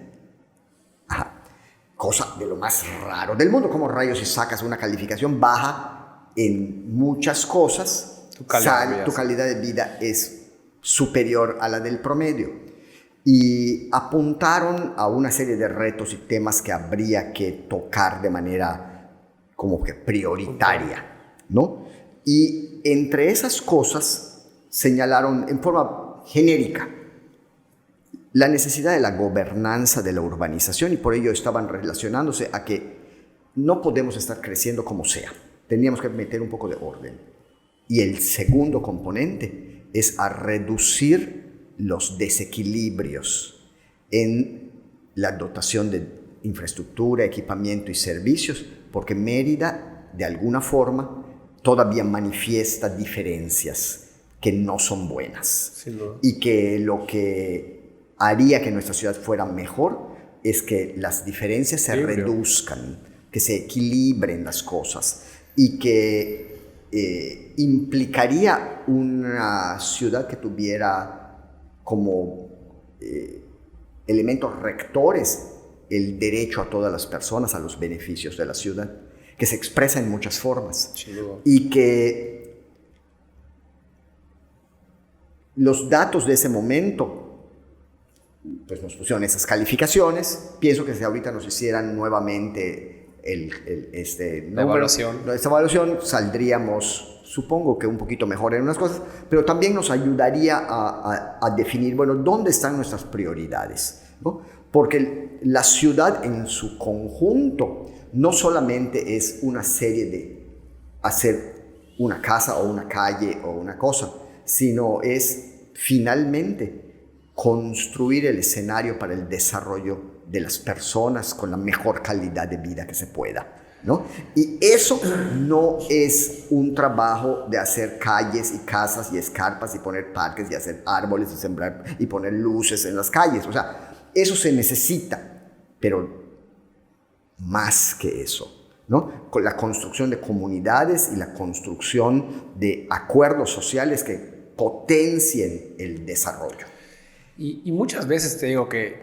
Ajá. Cosa de lo más raro del mundo. ¿Cómo rayos si sacas una calificación baja en muchas cosas, tu calidad de vida es superior a la del promedio? Y apuntaron a una serie de retos y temas que habría que tocar de manera como que prioritaria, ¿no? Y entre esas cosas señalaron en forma genérica la necesidad de la gobernanza de la urbanización, y por ello estaban relacionándose a que no podemos estar creciendo como sea. Teníamos que meter un poco de orden. Y el segundo componente es a reducir los desequilibrios en la dotación de infraestructura, equipamiento y servicios, porque Mérida, de alguna forma, todavía manifiesta diferencias que no son buenas. Y que lo que haría que nuestra ciudad fuera mejor es que las diferencias se reduzcan, que se equilibren las cosas, y que implicaría una ciudad que tuviera como elementos rectores el derecho a todas las personas a los beneficios de la ciudad, que se expresa en muchas formas. Y que los datos de ese momento pues nos pusieron esas calificaciones. Pienso que si ahorita nos hicieran nuevamente la evaluación. Esta evaluación, saldríamos, supongo que un poquito mejor en unas cosas, pero también nos ayudaría a definir, bueno, dónde están nuestras prioridades, ¿no? Porque la ciudad en su conjunto no solamente es una serie de hacer una casa o una calle o una cosa, sino es finalmente construir el escenario para el desarrollo de las personas con la mejor calidad de vida que se pueda, ¿no? Y eso no es un trabajo de hacer calles y casas y escarpas y poner parques y hacer árboles y sembrar y poner luces en las calles. O sea, eso se necesita, pero más que eso, ¿no? Con la construcción de comunidades y la construcción de acuerdos sociales que potencien el desarrollo. Y muchas veces te digo que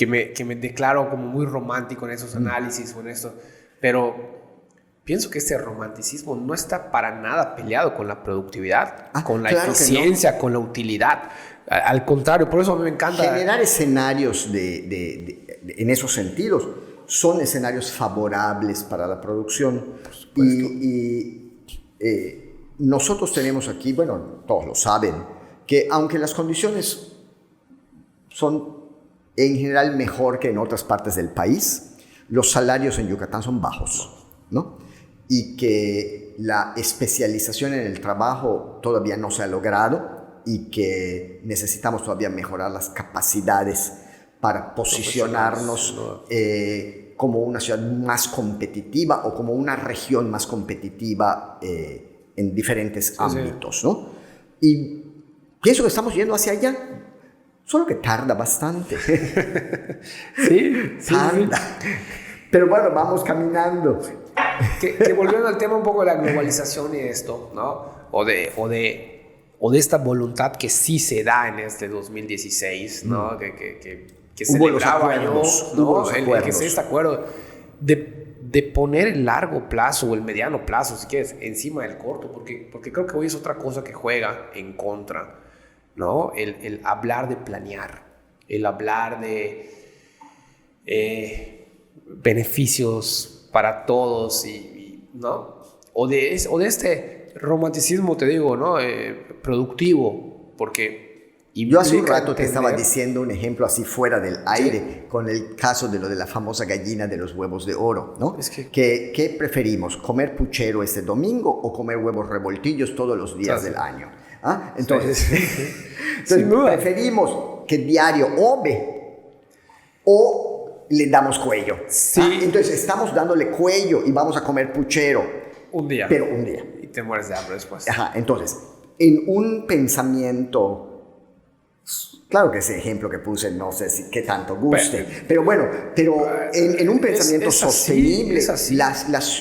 me declaro como muy romántico en esos análisis o en esto, pero pienso que este romanticismo no está para nada peleado con la productividad, con la eficiencia, con la utilidad. Al contrario, por eso a mí me encanta generar escenarios en esos sentidos. Son escenarios favorables para la producción. Y nosotros tenemos aquí, bueno, todos lo saben, que aunque las condiciones son en general mejor que en otras partes del país, los salarios en Yucatán son bajos, ¿no? Y que la especialización en el trabajo todavía no se ha logrado y que necesitamos todavía mejorar las capacidades para posicionarnos como una ciudad más competitiva o como una región más competitiva en diferentes ámbitos, ¿no? Y pienso que estamos yendo hacia allá, solo que tarda bastante. Tarda. Sí. Pero bueno, vamos caminando. Que volviendo al tema un poco de la globalización y esto, ¿no? O de o de esta voluntad que sí se da en este 2016, ¿no? Que hubo los celebraba acuerdos, yo, ¿no? hubo los el acuerdos. que se este acuerdo de poner el largo plazo o el mediano plazo, si quieres, encima del corto, porque creo que hoy es otra cosa que juega en contra, ¿no? El hablar de planear, el hablar de beneficios para todos, ¿no? O de este romanticismo, te digo, ¿no? Productivo, porque... Yo hace un rato te estaba diciendo un ejemplo así fuera del aire, con el caso de lo de la famosa gallina de los huevos de oro, ¿no? ¿Qué preferimos? ¿Comer puchero este domingo o comer huevos revoltillos todos los días del año? ¿Ah? Entonces, preferimos que diario o le damos cuello. Sí. ¿Ah? Entonces estamos dándole cuello y vamos a comer puchero. Un día. Pero un día. Y te mueres de hambre después. Ajá, entonces, en un pensamiento... Claro que ese ejemplo que puse no sé si qué tanto guste, pero bueno, en un pensamiento sostenible,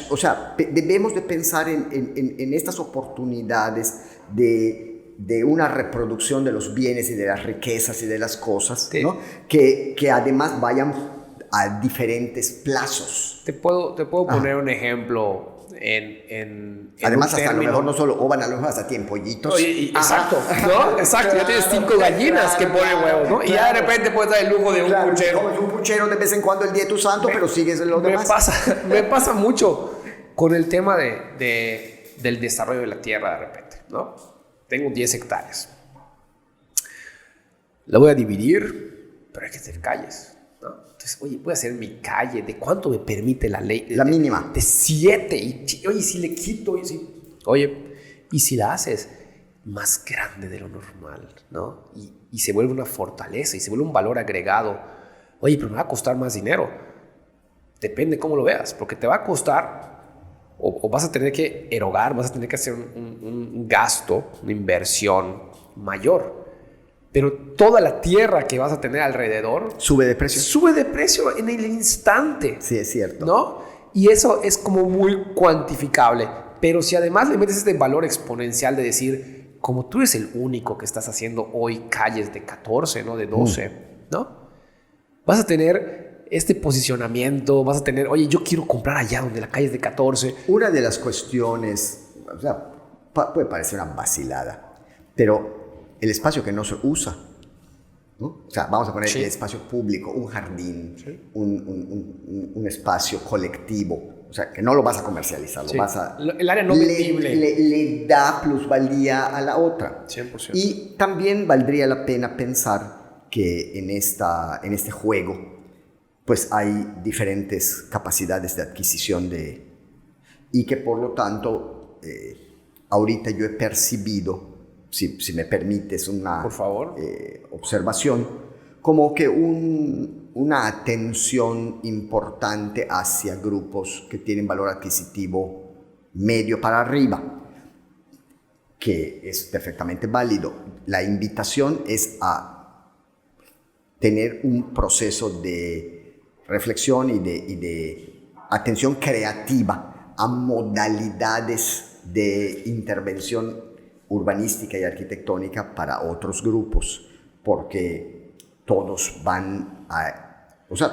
o sea, debemos de pensar en estas oportunidades de una reproducción de los bienes y de las riquezas y de las cosas, sí, ¿no? que además vayan a diferentes plazos. Te puedo poner un ejemplo además hasta a lo mejor no solo o van a lo mejor hasta tiempollitos. Oye, exacto, ¿no? Exacto, ya tienes 5 gallinas que ponen huevos, ¿no? Y ya de repente puedes dar el lujo de un puchero. Comes un puchero de vez en cuando el día de tu santo, pero sigues en lo demás. Me pasa mucho con el tema del desarrollo de la tierra de repente, ¿no? Tengo 10 hectáreas. La voy a dividir, pero hay que hacer calles. Entonces, oye, voy a hacer mi calle. ¿De cuánto me permite la ley? La mínima. De 7. Oye, si le quito. Oye, y si la haces más grande de lo normal, ¿no? Y se vuelve una fortaleza y se vuelve un valor agregado. Oye, pero me va a costar más dinero. Depende cómo lo veas, porque te va a costar o vas a tener que erogar, vas a tener que hacer un gasto, una inversión mayor. Pero toda la tierra que vas a tener alrededor... Sube de precio. Sube de precio en el instante. Sí, es cierto. ¿No? Y eso es como muy cuantificable. Pero si además le metes este valor exponencial de decir, como tú eres el único que estás haciendo hoy calles de 14, ¿no? De 12, ¿no? Vas a tener este posicionamiento, vas a tener, oye, yo quiero comprar allá donde la calle es de 14. Una de las cuestiones, o sea, puede parecer una vacilada, pero... el espacio que no se usa, ¿no? O sea, vamos a poner el espacio público, un jardín, un espacio colectivo, o sea, que no lo vas a comercializar, lo vas a... El área no vendible. Le da plusvalía a la otra. 100%. Y también valdría la pena pensar que en este juego, pues hay diferentes capacidades de adquisición y que por lo tanto, ahorita yo he percibido, si me permites una por favor. Observación, como que una atención importante hacia grupos que tienen valor adquisitivo medio para arriba, que es perfectamente válido. La invitación es a tener un proceso de reflexión y de atención creativa a modalidades de intervención urbanística y arquitectónica para otros grupos, porque todos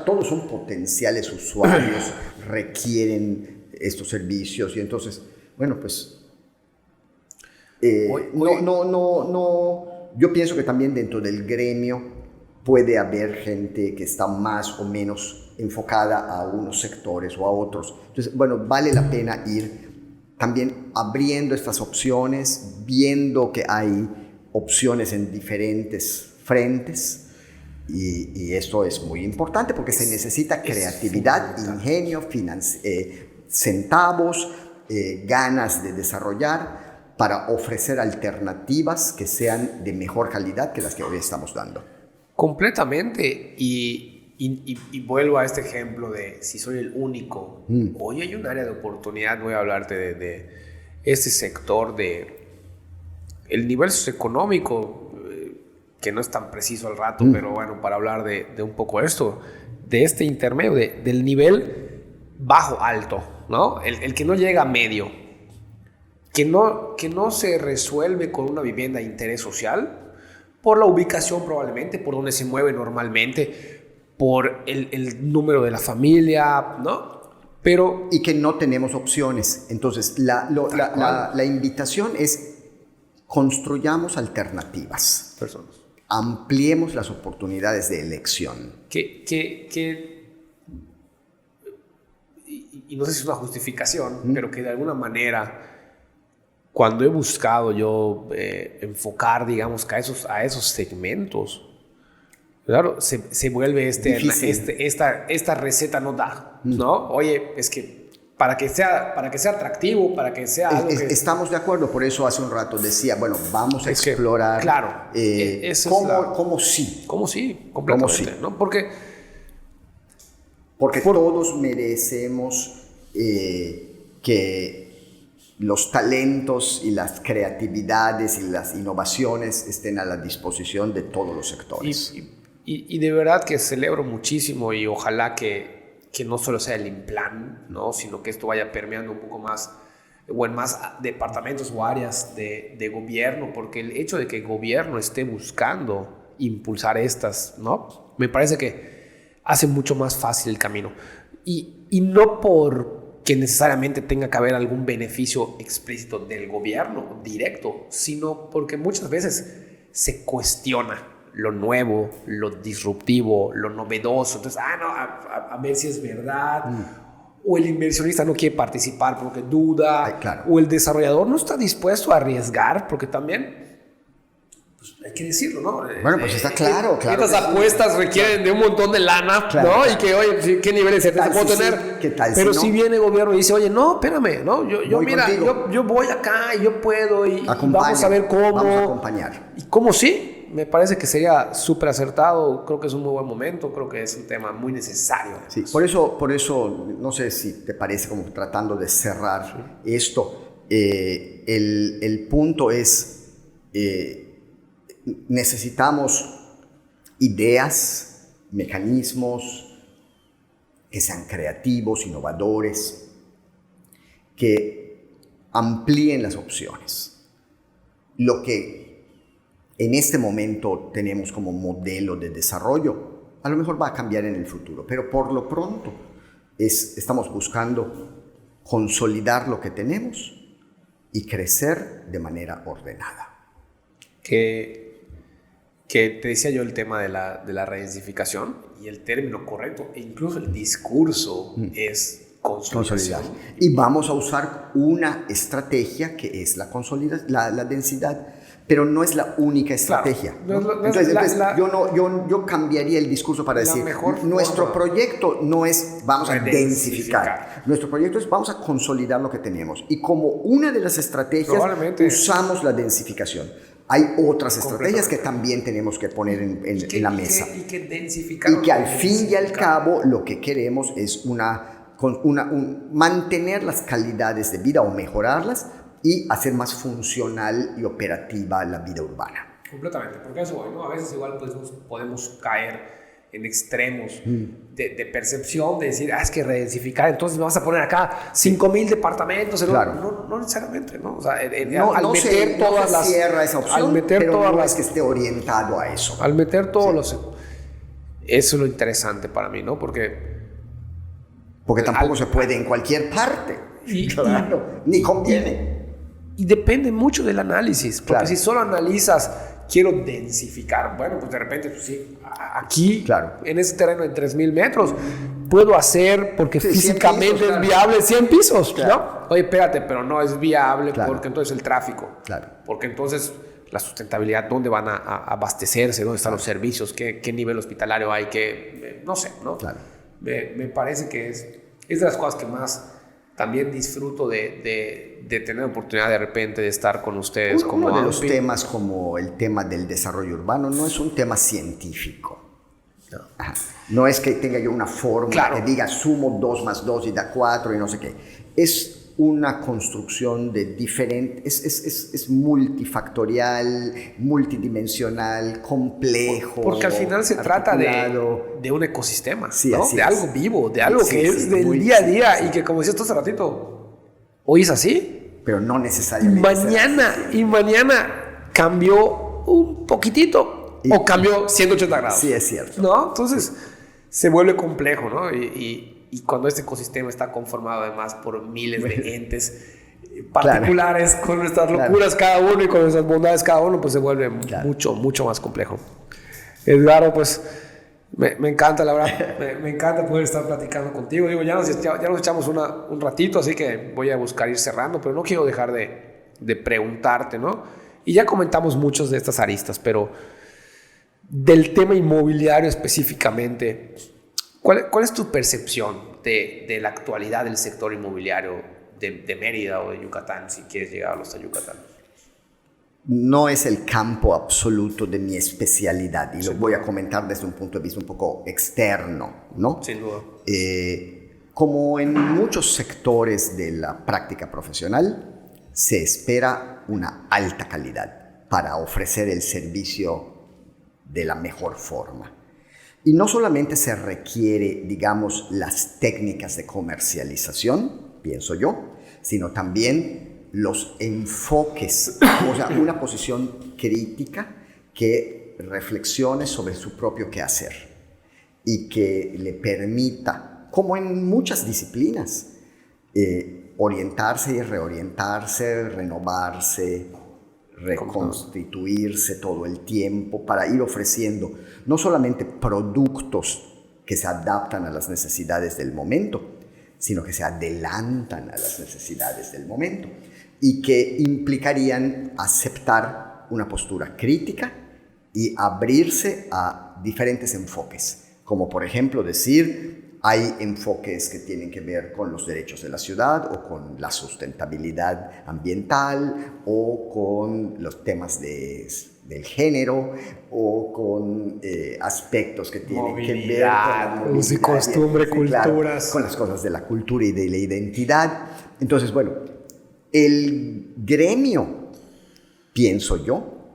todos son potenciales usuarios, requieren estos servicios y entonces, bueno, pues yo pienso que también dentro del gremio puede haber gente que está más o menos enfocada a unos sectores o a otros. Entonces, bueno, vale la pena ir también abriendo estas opciones, viendo que hay opciones en diferentes frentes y esto es muy importante porque se necesita creatividad, ingenio, centavos, ganas de desarrollar para ofrecer alternativas que sean de mejor calidad que las que hoy estamos dando. Completamente. Y vuelvo a este ejemplo de si soy el único. Hoy hay un área de oportunidad. Voy a hablarte de este sector el nivel socioeconómico, que no es tan preciso al rato, pero bueno, para hablar de un poco esto, de este intermedio, del nivel bajo-alto, ¿no? El que no llega a medio. que no se resuelve con una vivienda de interés social, por la ubicación probablemente, por donde se mueve normalmente, por el número de la familia, ¿no? Pero, y que no tenemos opciones. Entonces, la invitación es construyamos alternativas. Personas. Ampliemos las oportunidades de elección. Y no sé si es una justificación, pero que de alguna manera, cuando he buscado yo enfocar, digamos, a esos segmentos, claro, se vuelve esta receta no da, ¿no? Oye, es que para que sea atractivo, para que sea algo que... Estamos de acuerdo, por eso hace un rato decía, bueno, vamos a explorar cómo sí. ¿Cómo sí? Completamente, sí. ¿no? Porque todos merecemos que los talentos y las creatividades y las innovaciones estén a la disposición de todos los sectores. Y de verdad que celebro muchísimo y ojalá que no solo sea el Implan, ¿no? Sino que esto vaya permeando un poco más o en más departamentos o áreas de gobierno, porque el hecho de que el gobierno esté buscando impulsar estas, ¿no? Me parece que hace mucho más fácil el camino. Y no porque necesariamente tenga que haber algún beneficio explícito del gobierno directo, sino porque muchas veces se cuestiona lo nuevo, lo disruptivo, lo novedoso. Entonces, a ver si es verdad. O el inversionista no quiere participar porque duda. Claro. O el desarrollador no está dispuesto a arriesgar porque también, pues, hay que decirlo, ¿no? Bueno, pues está claro. Estas apuestas requieren de un montón de lana, ¿no? Y que, oye, ¿qué nivel de certeza puedo tener? ¿Qué tal Pero si no? viene el gobierno y dice, oye, no, espérame, ¿no? Yo voy acá y yo puedo y vamos a ver cómo. Vamos a acompañar. ¿Y cómo sí? Me parece que sería súper acertado. Creo que es un muy buen momento. Creo que es un tema muy necesario. Sí, por eso, no sé si te parece como tratando de cerrar esto. El punto es, necesitamos ideas, mecanismos que sean creativos, innovadores, que amplíen las opciones. Lo que en este momento tenemos como modelo de desarrollo, a lo mejor va a cambiar en el futuro, pero por lo pronto estamos buscando consolidar lo que tenemos y crecer de manera ordenada. Que te decía yo el tema de la redensificación y el término correcto, e incluso el discurso es consolidación. Y vamos a usar una estrategia que es la densidad, pero no es la única estrategia. Claro. ¿No? Entonces, yo cambiaría el discurso para decir, nuestro proyecto no es vamos a densificar. Nuestro proyecto es vamos a consolidar lo que tenemos. Y como una de las estrategias usamos la densificación. Hay otras estrategias que también tenemos que poner en la mesa. Y que al fin y al cabo lo que queremos es mantener las calidades de vida o mejorarlas y hacer más funcional y operativa la vida urbana. Completamente, porque eso, ¿no? A veces igual pues, podemos caer en extremos de percepción, de decir, es que redensificar, entonces me vas a poner acá 5,000 departamentos. Claro. No necesariamente, ¿no? O sea, no se cierra esa opción, pero no es que esté orientado a eso. Al meter todos los... Eso es lo interesante para mí, ¿no? Porque tampoco se puede en cualquier parte. Ni conviene. Y depende mucho del análisis, porque si solo analizas, quiero densificar, bueno, pues de repente, pues sí, aquí, en ese terreno de 3,000 metros, puedo hacer, porque físicamente pisos, es viable 100 pisos, ¿no? Oye, espérate, pero no es viable porque entonces el tráfico, porque entonces la sustentabilidad, ¿dónde van a abastecerse? ¿Dónde están los servicios? ¿Qué nivel hospitalario hay? No sé, ¿no? Me parece que es de las cosas que más también disfruto de tener oportunidad de repente de estar con ustedes. Uno de los temas como el tema del desarrollo urbano no es un tema científico. No es que tenga yo una fórmula que diga sumo 2 más 2 y da 4 y no sé qué. Es una construcción de diferentes, es multifactorial, multidimensional, complejo. Porque al final se trata de un ecosistema, ¿no? De algo vivo, de algo que es del día a día y que, como decías tú hace ratito, hoy es así pero no necesariamente. Y mañana cambió un poquitito o cambió 180 grados. Sí, es cierto. ¿No? Entonces se vuelve complejo, ¿no? Y cuando este ecosistema está conformado además por miles de entes particulares, con nuestras locuras cada uno y con nuestras bondades cada uno, pues se vuelve mucho, mucho más complejo. Edgardo, pues me encanta, la verdad, me encanta poder estar platicando contigo. Digo, ya nos echamos un ratito, así que voy a buscar ir cerrando, pero no quiero dejar de preguntarte, ¿no? Y ya comentamos muchas de estas aristas, pero del tema inmobiliario específicamente, ¿cuál es tu percepción de la actualidad del sector inmobiliario de Mérida o de Yucatán, si quieres llegar hasta Yucatán? No es el campo absoluto de mi especialidad, y lo voy a comentar desde un punto de vista un poco externo, ¿no? Sin duda. Como en muchos sectores de la práctica profesional, se espera una alta calidad para ofrecer el servicio de la mejor forma. Y no solamente se requiere, digamos, las técnicas de comercialización, pienso yo, sino también los enfoques, o sea, una posición crítica que reflexione sobre su propio quehacer y que le permita, como en muchas disciplinas, orientarse y reorientarse, renovarse, reconstituirse todo el tiempo para ir ofreciendo no solamente productos que se adaptan a las necesidades del momento, sino que se adelantan a las necesidades del momento y que implicarían aceptar una postura crítica y abrirse a diferentes enfoques, como por ejemplo decir, hay enfoques que tienen que ver con los derechos de la ciudad o con la sustentabilidad ambiental o con los temas del género o con aspectos que tienen que ver con la movilidad, uso y costumbre, culturas. Claro, con las cosas de la cultura y de la identidad. Entonces, bueno, el gremio, pienso yo,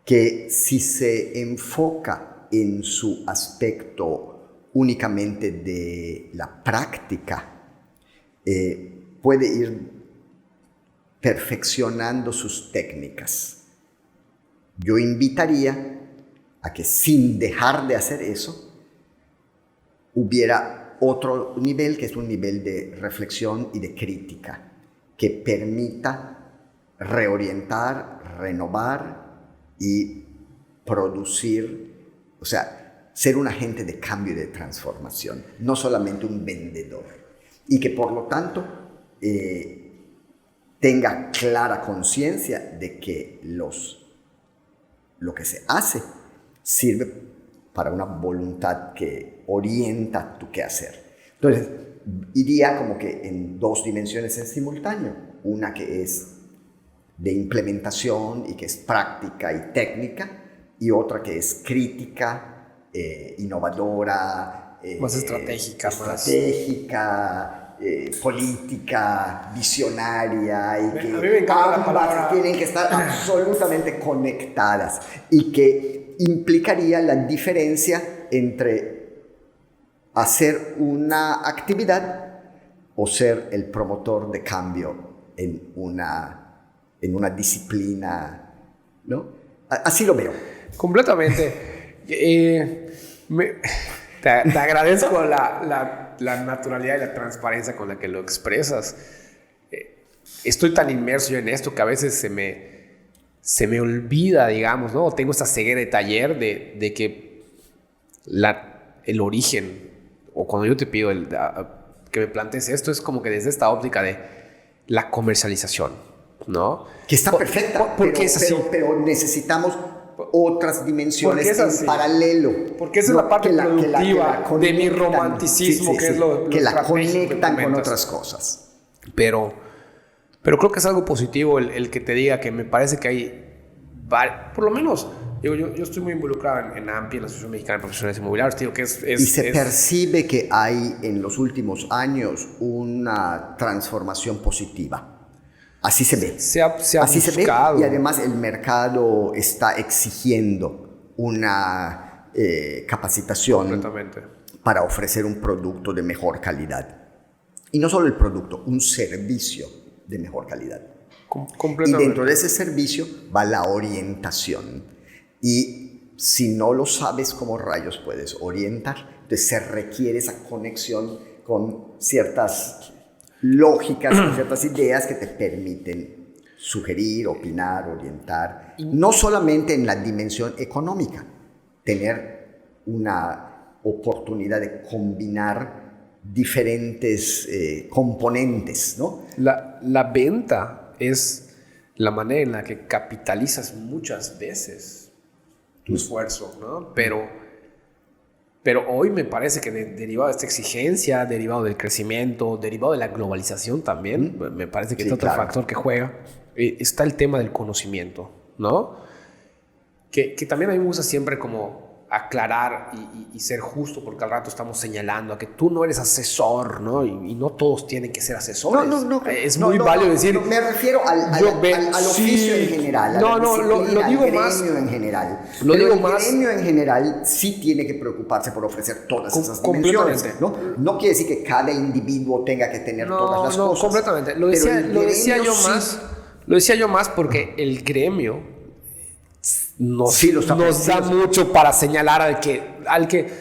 que si se enfoca en su aspecto únicamente de la práctica, puede ir perfeccionando sus técnicas. Yo invitaría a que sin dejar de hacer eso, hubiera otro nivel, que es un nivel de reflexión y de crítica, que permita reorientar, renovar y producir, o sea, ser un agente de cambio y de transformación, no solamente un vendedor. Y que por lo tanto tenga clara conciencia de que lo que se hace sirve para una voluntad que orienta tu quehacer. Entonces, iría como que en dos dimensiones en simultáneo. Una que es de implementación y que es práctica y técnica, y otra que es crítica, innovadora, más estratégica, política, visionaria, y que a mí me encanta la palabra. Tienen que estar absolutamente conectadas, y que implicaría la diferencia entre hacer una actividad o ser el promotor de cambio en una disciplina, ¿no? Así lo veo. Completamente. Te agradezco la naturalidad y la transparencia con la que lo expresas. Estoy tan inmerso yo en esto que a veces se me olvida, digamos, ¿no? Tengo esta ceguera de taller de que el origen, o cuando yo te pido que me plantees esto, es como que desde esta óptica de la comercialización, ¿no? Que está perfecta, porque es así. Pero necesitamos otras dimensiones en paralelo. Porque esa es la parte productiva de mi romanticismo, que es lo que la estratégico conectan con otras cosas. Pero creo que es algo positivo el que te diga que me parece que hay, por lo menos, yo estoy muy involucrado en AMPI, en la Asociación Mexicana de Profesionales Inmobiliarios, digo que y se percibe que hay en los últimos años una transformación positiva. Así se ve. Se ha Así buscado. Se ve, y además el mercado está exigiendo una capacitación para ofrecer un producto de mejor calidad. Y no solo el producto, un servicio de mejor calidad. Y dentro de ese servicio va la orientación. Y si no lo sabes cómo rayos puedes orientar, entonces se requiere esa conexión con ciertas lógicas, con ciertas ideas que te permiten sugerir, opinar, orientar. No solamente en la dimensión económica, tener una oportunidad de combinar diferentes componentes, ¿no? La venta es la manera en la que capitalizas muchas veces tu esfuerzo, ¿no? Pero hoy me parece que derivado de esta exigencia, derivado del crecimiento, derivado de la globalización también, me parece que es otro factor que juega, está el tema del conocimiento, ¿no? Que también a mí me gusta siempre como aclarar y ser justo, porque al rato estamos señalando a que tú no eres asesor, ¿no? Y no todos tienen que ser asesores. No. Es muy válido decir... me refiero al oficio en general, lo digo al más... gremio en general. Lo Pero digo el más... gremio en general sí tiene que preocuparse por ofrecer todas esas dimensiones, ¿no? No quiere decir que cada individuo tenga que tener todas las cosas. No, completamente. Lo decía yo más porque el gremio nos da mucho para señalar al que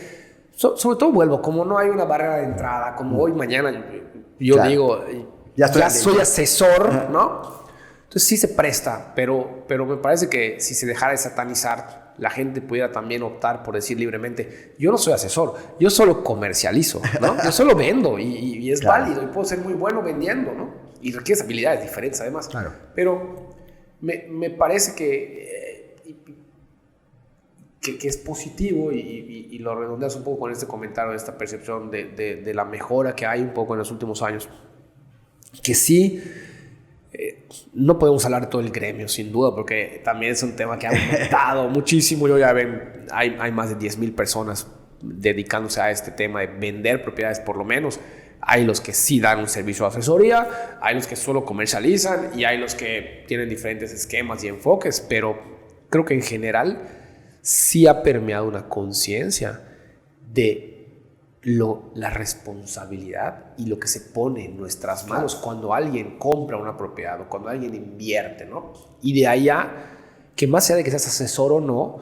sobre todo vuelvo, como no hay una barrera de entrada, como hoy, mañana, yo digo, ya soy asesor, ¿no? Entonces sí se presta, pero me parece que si se dejara de satanizar, la gente pudiera también optar por decir libremente, yo no soy asesor, yo solo comercializo, ¿no? Yo solo vendo y es válido y puedo ser muy bueno vendiendo, ¿no? Y requieres habilidades diferentes además. Claro. Pero me parece que es positivo y lo redondeas un poco con este comentario, de esta percepción de la mejora que hay un poco en los últimos años. Que sí, no podemos hablar de todo el gremio, sin duda, porque también es un tema que ha aumentado muchísimo. Yo ya ven, hay más de 10,000 personas dedicándose a este tema de vender propiedades por lo menos. Hay los que sí dan un servicio de asesoría, hay los que solo comercializan y hay los que tienen diferentes esquemas y enfoques, pero creo que en general sí ha permeado una conciencia de la responsabilidad y lo que se pone en nuestras manos cuando alguien compra una propiedad o cuando alguien invierte, ¿no? Y de allá, que más allá de que seas asesor o no,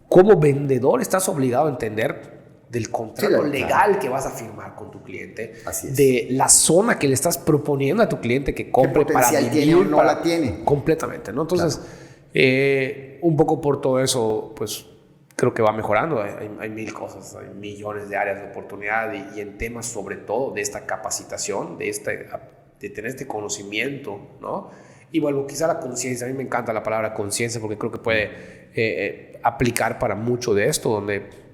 como vendedor estás obligado a entender del contrato legal que vas a firmar con tu cliente, de la zona que le estás proponiendo a tu cliente que compre para vivir. ¿Tiene o no la tiene? Completamente, ¿no? Entonces, un poco por todo eso, pues creo que va mejorando. Hay mil cosas, hay millones de áreas de oportunidad y en temas sobre todo de esta capacitación, de tener este conocimiento, ¿no? Y bueno, quizá la conciencia, a mí me encanta la palabra conciencia porque creo que puede aplicar para mucho de esto, donde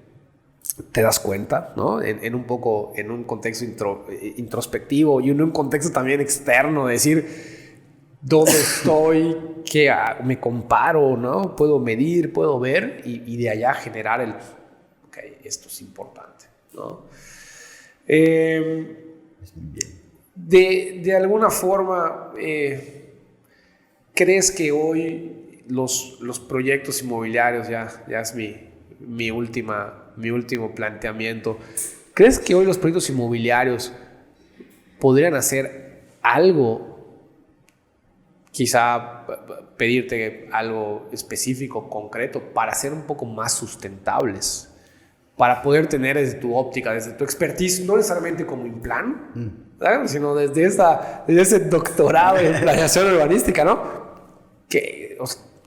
te das cuenta, ¿no? En un contexto introspectivo y en un contexto también externo, decir dónde estoy, qué me comparo, ¿no? Puedo medir, puedo ver y de allá generar esto es importante, ¿no? De alguna forma, ¿crees que hoy los proyectos inmobiliarios, ya es mi último planteamiento, ¿crees que hoy los proyectos inmobiliarios podrían hacer algo, quizá pedirte algo específico, concreto, para ser un poco más sustentables? Para poder tener desde tu óptica, desde tu expertise, no necesariamente como Implan, ¿sabes? Sino desde ese doctorado en planeación urbanística, ¿no?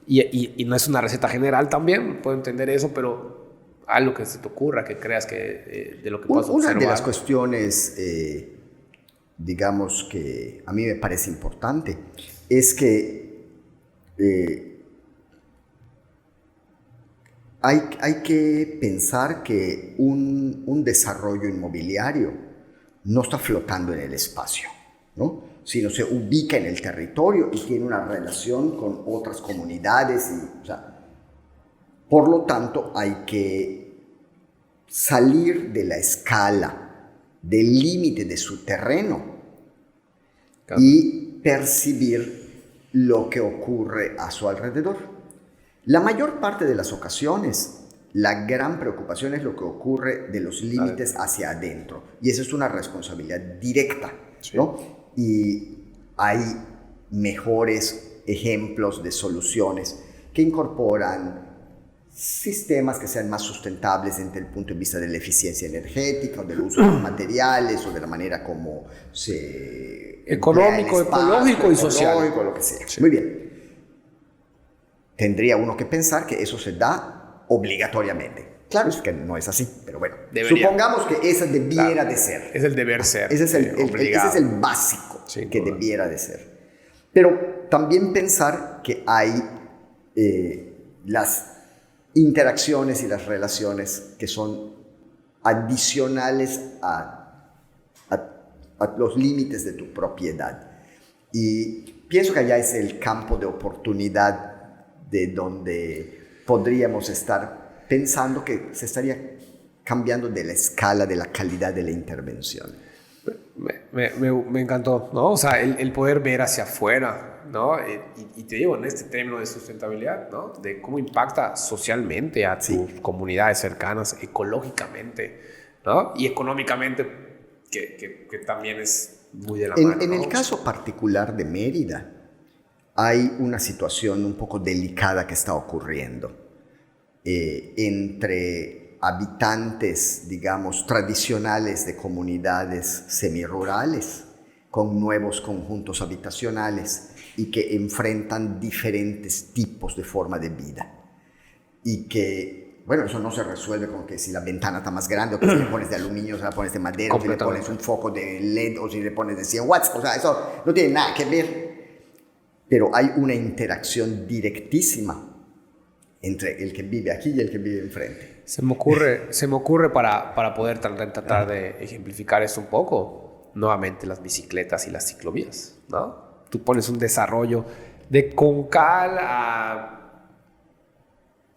Y no es una receta general también, puedo entender eso, pero algo que se te ocurra, que creas que de lo que puedas observar. Una de las cuestiones, digamos, que a mí me parece importante, es que hay que pensar que un desarrollo inmobiliario no está flotando en el espacio, ¿no? Sino se ubica en el territorio y tiene una relación con otras comunidades. Por lo tanto, hay que salir de la escala, del límite de su terreno, claro, y percibir lo que ocurre a su alrededor. La mayor parte de las ocasiones, la gran preocupación es lo que ocurre de los límites hacia adentro. Y esa es una responsabilidad directa, ¿no? Y hay mejores ejemplos de soluciones que incorporan sistemas que sean más sustentables desde el punto de vista de la eficiencia energética, o del uso de los materiales, o de la manera como se... Económico, ecológico y social. Lo que sea. Sí. Muy bien. Tendría uno que pensar que eso se da obligatoriamente. Claro, es que no es así, pero bueno. Debería. Supongamos que esa debiera de ser. Es el deber ser. Ese es el básico que debiera de ser. Pero también pensar que hay las interacciones y las relaciones que son adicionales a los límites de tu propiedad. Y pienso que allá es el campo de oportunidad de donde podríamos estar pensando que se estaría cambiando de la escala de la calidad de la intervención. Me encantó, ¿no? O sea, el poder ver hacia afuera, ¿no? Y te digo, en este término de sustentabilidad, ¿no? De cómo impacta socialmente a tus comunidades cercanas, ecológicamente, ¿no? Y económicamente, que también es muy de la mano. En el caso particular de Mérida, hay una situación un poco delicada que está ocurriendo entre habitantes, digamos, tradicionales de comunidades semirurales con nuevos conjuntos habitacionales y que enfrentan diferentes tipos de forma de vida. Y que, bueno, eso no se resuelve con que si la ventana está más grande o que si le pones de aluminio, o si la pones de madera, o si le pones un foco de LED o si le pones de 100 watts. O sea, eso no tiene nada que ver. Pero hay una interacción directísima entre el que vive aquí y el que vive enfrente. Se me ocurre para poder tratar de ejemplificar esto un poco, nuevamente las bicicletas y las ciclovías, ¿no? Tú pones un desarrollo de Concal a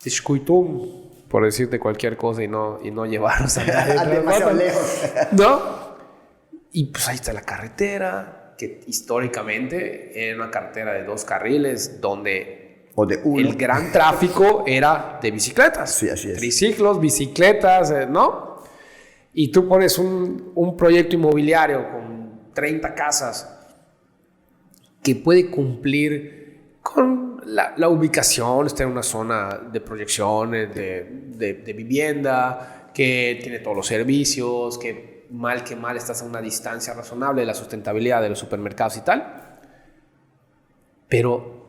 Xcuitum, por decirte cualquier cosa y no llevarnos a nadie. Demasiado lejos. ¿No? Y pues ahí está la carretera, que históricamente era una carretera de 2 carriles donde o de uno. El gran tráfico era de bicicletas. Sí, así es. Triciclos, bicicletas, ¿no? Y tú pones un proyecto inmobiliario con 30 casas que puede cumplir con la ubicación, está en una zona de proyecciones, de vivienda, que tiene todos los servicios, que mal estás a una distancia razonable de la sustentabilidad de los supermercados y tal. Pero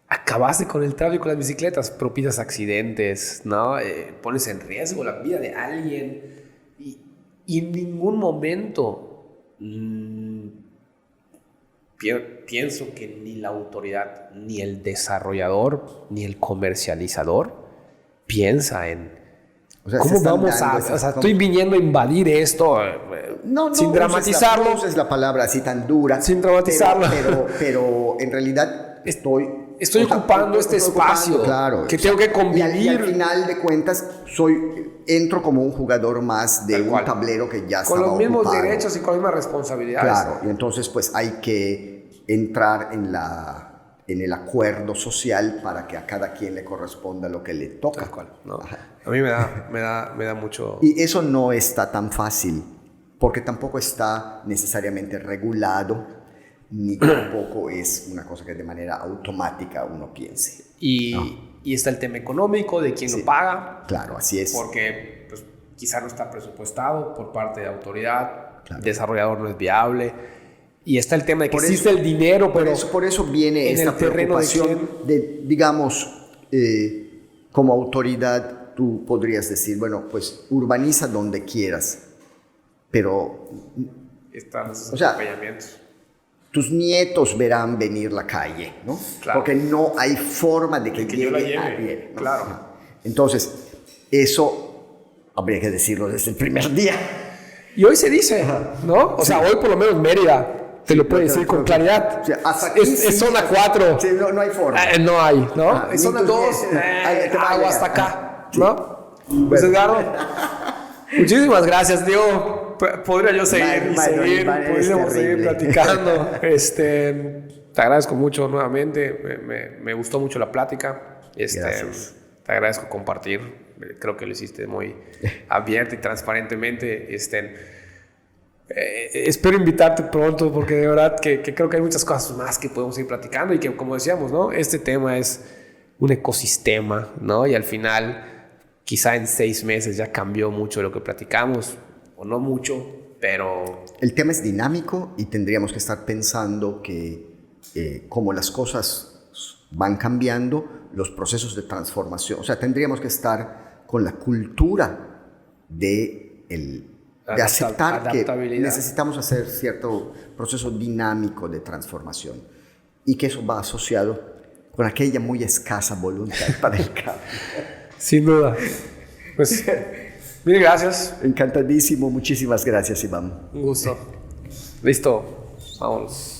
acabaste con el tráfico de las bicicletas, propicias accidentes, ¿no? Pones en riesgo la vida de alguien y en ningún momento pienso que ni la autoridad, ni el desarrollador, ni el comercializador piensa en cómo vamos a... O sea, estoy viniendo a invadir esto sin dramatizarlo. No uses la palabra así tan dura. Sin dramatizarlo. Pero en realidad Estoy ocupando este espacio, claro, que tengo que convivir. Y al final de cuentas, entro como un jugador más de un tablero que ya estaba ocupado. Con los mismos derechos y con las mismas responsabilidades. Claro, y entonces pues hay que entrar en el acuerdo social para que a cada quien le corresponda lo que le toca. Tal cual, ¿no? A mí me da mucho... Y eso no está tan fácil, porque tampoco está necesariamente regulado, ni tampoco es una cosa que de manera automática uno piense. Y está el tema económico de quién lo paga. Claro, así es. Porque pues, quizá no está presupuestado por parte de autoridad, el desarrollador no es viable. Y está el tema de que existe el dinero, pero por eso viene esta preocupación de digamos, como autoridad, tú podrías decir, bueno, pues urbaniza donde quieras, pero... Están esos acompañamientos. Tus nietos verán venir la calle, ¿no? Claro. Porque no hay forma de que llegue nadie, ¿no? Claro. Entonces, eso habría que decirlo desde el primer día. Y hoy se dice, ¿no? O sea, hoy por lo menos Mérida te lo puede decir con claridad. O sea, hasta aquí es zona 4. Sí, no hay forma. No hay, ¿no? Es zona 2. Agua hasta acá, ¿no? Pues Edgardo, muchísimas gracias, Diego. Podría yo podríamos seguir platicando. Te agradezco mucho nuevamente. Me gustó mucho la plática. Gracias. Te agradezco compartir. Creo que lo hiciste muy abierto y transparentemente. espero invitarte pronto porque de verdad que creo que hay muchas cosas más que podemos ir platicando y que, como decíamos, ¿no? Este tema es un ecosistema, ¿no? Y al final, quizá en 6 meses ya cambió mucho lo que platicamos, o no mucho, pero... El tema es dinámico y tendríamos que estar pensando que como las cosas van cambiando, los procesos de transformación, o sea, tendríamos que estar con la cultura de aceptar que necesitamos hacer cierto proceso dinámico de transformación y que eso va asociado con aquella muy escasa voluntad para el cambio. Sin duda. Pues, mil gracias. Encantadísimo. Muchísimas gracias, Iván. Un gusto. Listo. Vámonos.